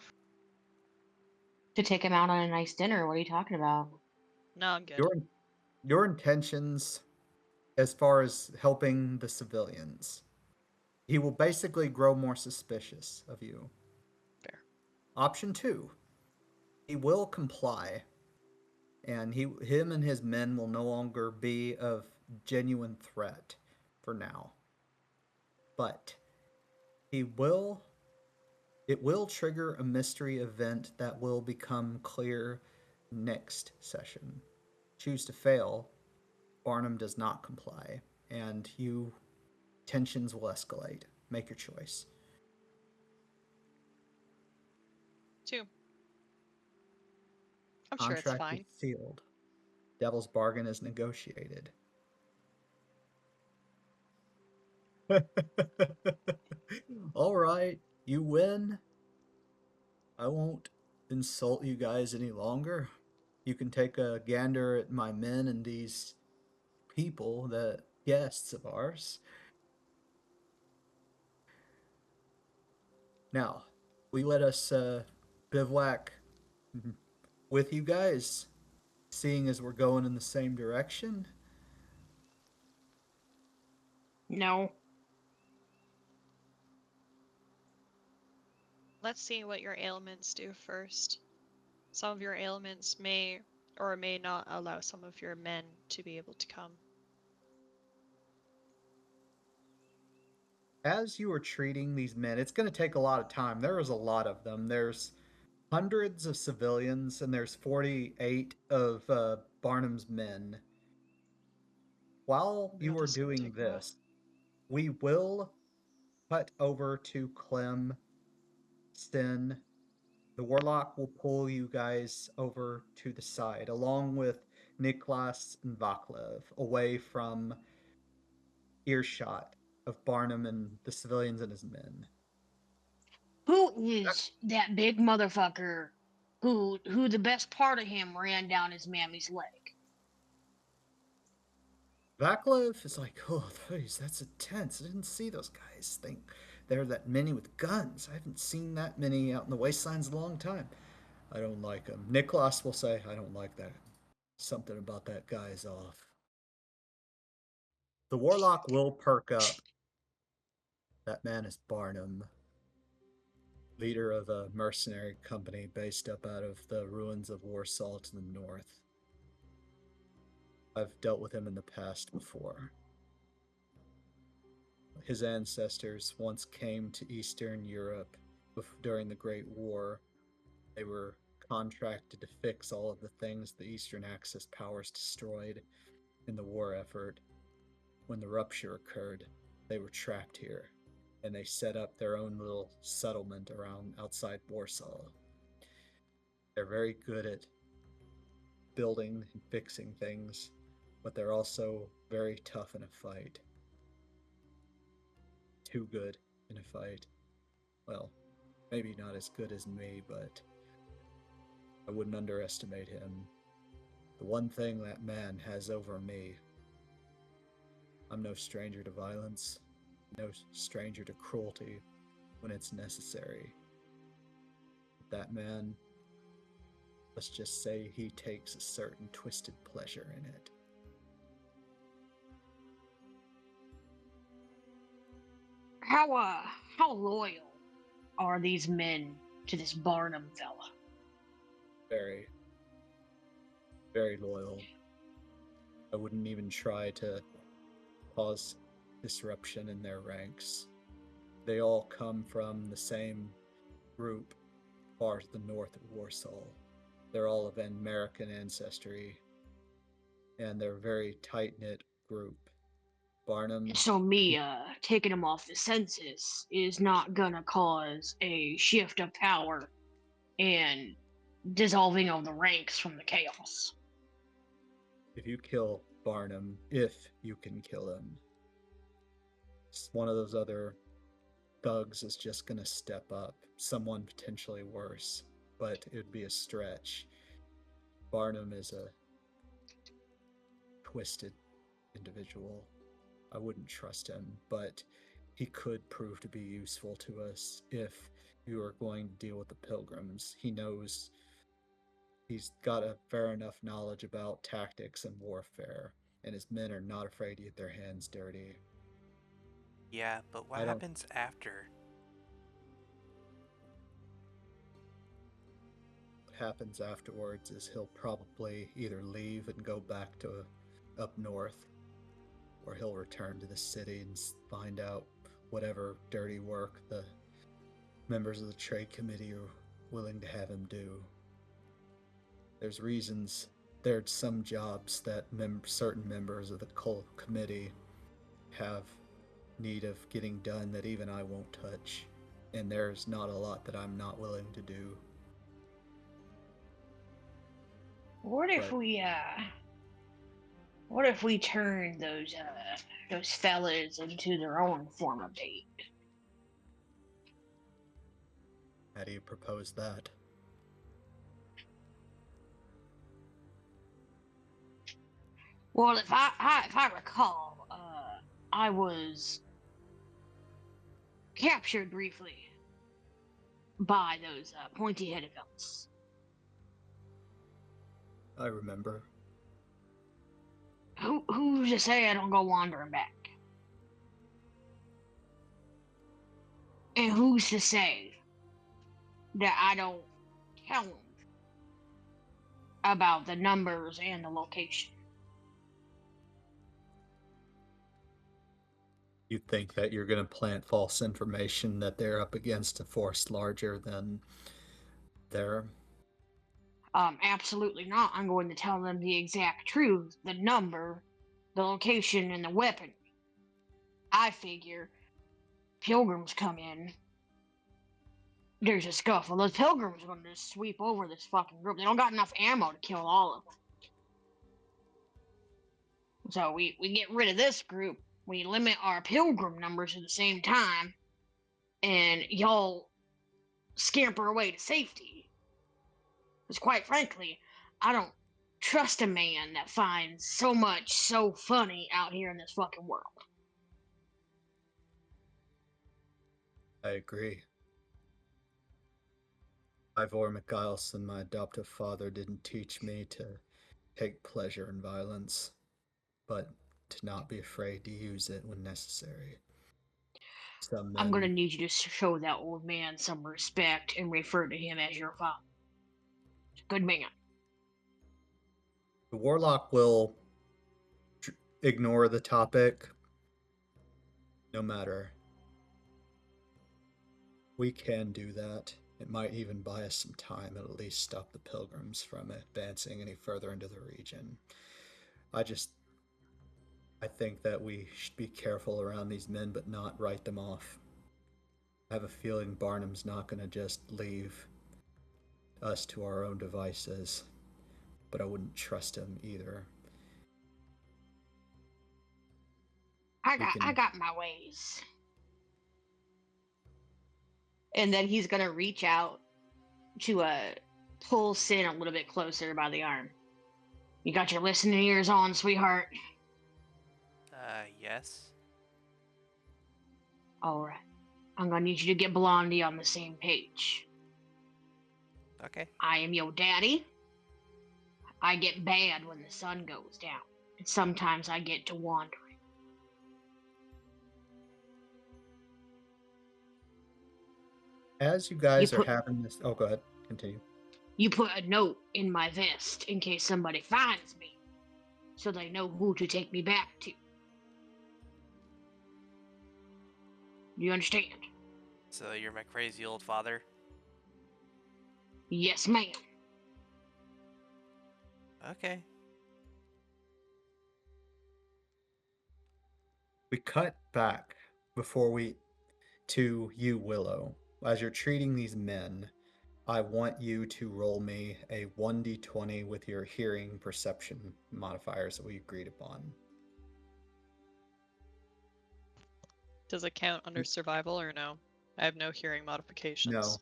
To take him out on a nice dinner. What are you talking about? No, I'm good. Your intentions as far as helping the civilians. He will basically grow more suspicious of you. Fair. Option 2. He will comply, and him and his men will no longer be of genuine threat for now. But it will trigger a mystery event that will become clear next session. Choose to fail, Barnum does not comply, and tensions will escalate. Make your choice. 2. I'm sure it's Contract fine. is sealed. Devil's bargain is negotiated. All right, you win. I won't insult you guys any longer. You can take a gander at my men and these people, the guests of ours. Now, we let us bivouac with you guys, seeing as we're going in the same direction. No. Let's see what your ailments do first. Some of your ailments may or may not allow some of your men to be able to come. As you are treating these men, it's going to take a lot of time. There is a lot of them. There's hundreds of civilians, and there's 48 of Barnham's men. While you are This will doing take a while. this, we will cut over to Clem, Sin. The warlock will pull you guys over to the side, along with Niklas and Vaclav, away from earshot of Barnham and the civilians and his men. Who is that big motherfucker who the best part of him ran down his mammy's leg? Vaclav is like, oh, geez, that's intense. I didn't see those guys think there are that many with guns. I haven't seen that many out in the wastelands in a long time. I don't like them. Niklas will say, I don't like that. Something about that guy is off. The warlock will perk up. That man is Barnham, leader of a mercenary company based up out of the ruins of Warsaw to the north. I've dealt with him in the past before. His ancestors once came to Eastern Europe during the Great War. They were contracted to fix all of the things the Eastern Axis powers destroyed in the war effort. When the rupture occurred, they were trapped here, and they set up their own little settlement around outside Warsaw. They're very good at building and fixing things, but they're also very tough in a fight. Too good in a fight. Well, maybe not as good as me, but I wouldn't underestimate him. The one thing that man has over me, I'm no stranger to violence, no stranger to cruelty when it's necessary. That man, let's just say he takes a certain twisted pleasure in it. How loyal are these men to this Barnham fella? Very, very loyal. I wouldn't even try to cause disruption in their ranks. They all come from the same group far to the north of Warsaw. They're all of American ancestry, and they're a very tight-knit group. Barnham, So me taking him off the census is not gonna cause a shift of power and dissolving of the ranks from the chaos. if you kill Barnham, if you can kill him, one of those other thugs is just going to step up, someone potentially worse, but it would be a stretch. Barnham is a twisted individual. I wouldn't trust him, but he could prove to be useful to us if you are going to deal with the Pilgrims. He knows, he's got a fair enough knowledge about tactics and warfare, and his men are not afraid to get their hands dirty. Yeah, but what happens after? What happens afterwards is he'll probably either leave and go back to up north, or he'll return to the city and find out whatever dirty work the members of the trade committee are willing to have him do. There's reasons. There's some jobs that certain members of the committee have need of getting done that even I won't touch, and there's not a lot that I'm not willing to do. What if we What if we turn those fellas into their own form of bait? How do you propose that? Well, if I recall, I was captured briefly by those pointy-headed fellas. I remember. Who's to say I don't go wandering back? And who's to say that I don't tell them about the numbers and the location? You think that you're going to plant false information that they're up against a force larger than their... Absolutely not. I'm going to tell them the exact truth, the number, the location, and the weapon. I figure Pilgrims come in, there's a scuffle. Those Pilgrims are going to just sweep over this fucking group. They don't got enough ammo to kill all of them. So we get rid of this group, we limit our Pilgrim numbers at the same time, and y'all scamper away to safety. Because quite frankly, I don't trust a man that finds so much so funny out here in this fucking world. I agree. Ivor McGilson, my adoptive father, didn't teach me to take pleasure in violence, but to not be afraid to use it when necessary. Some men... I'm gonna need you to show that old man some respect and refer to him as your father. Good man. The warlock will ignore the topic, no matter. We can do that. It might even buy us some time and at least stop the Pilgrims from advancing any further into the region. I think that we should be careful around these men, but not write them off. I have a feeling Barnham's not going to just leave us to our own devices, but I wouldn't trust him either. I got my ways. And then he's gonna reach out to pull Sin a little bit closer by the arm. You got your listening ears on, sweetheart? Yes. Alright. I'm gonna need you to get Blondie on the same page. Okay. I am your daddy. I get bad when the sun goes down. And sometimes I get to wandering. As you guys are having this... Oh, go ahead. Continue. You put a note in my vest in case somebody finds me, so they know who to take me back to. You understand? So you're my crazy old father? Yes, ma'am. Okay. We cut back to you, Willow. As you're treating these men, I want you to roll me a 1d20 with your hearing perception modifiers that we agreed upon. Does it count under survival or no? I have no hearing modifications. No.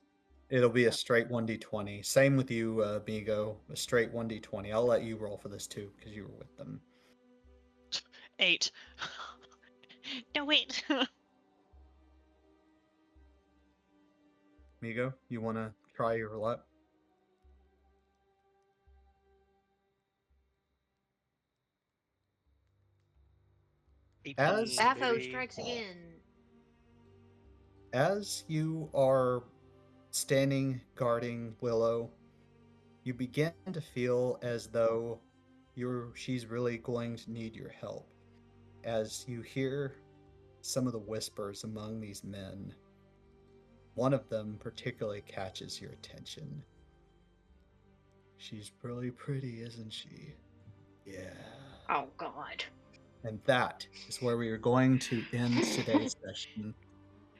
It'll be a straight 1d20. Same with you, Migo. A straight 1d20. I'll let you roll for this too, because you were with them. 8. No, wait. Migo, you want to try your luck? As Bapho strikes again. As you are standing guarding Willow, you begin to feel as though she's really going to need your help. As you hear some of the whispers among these men, one of them particularly catches your attention. She's really pretty, isn't she? Yeah. Oh, God. And that is where we are going to end today's session.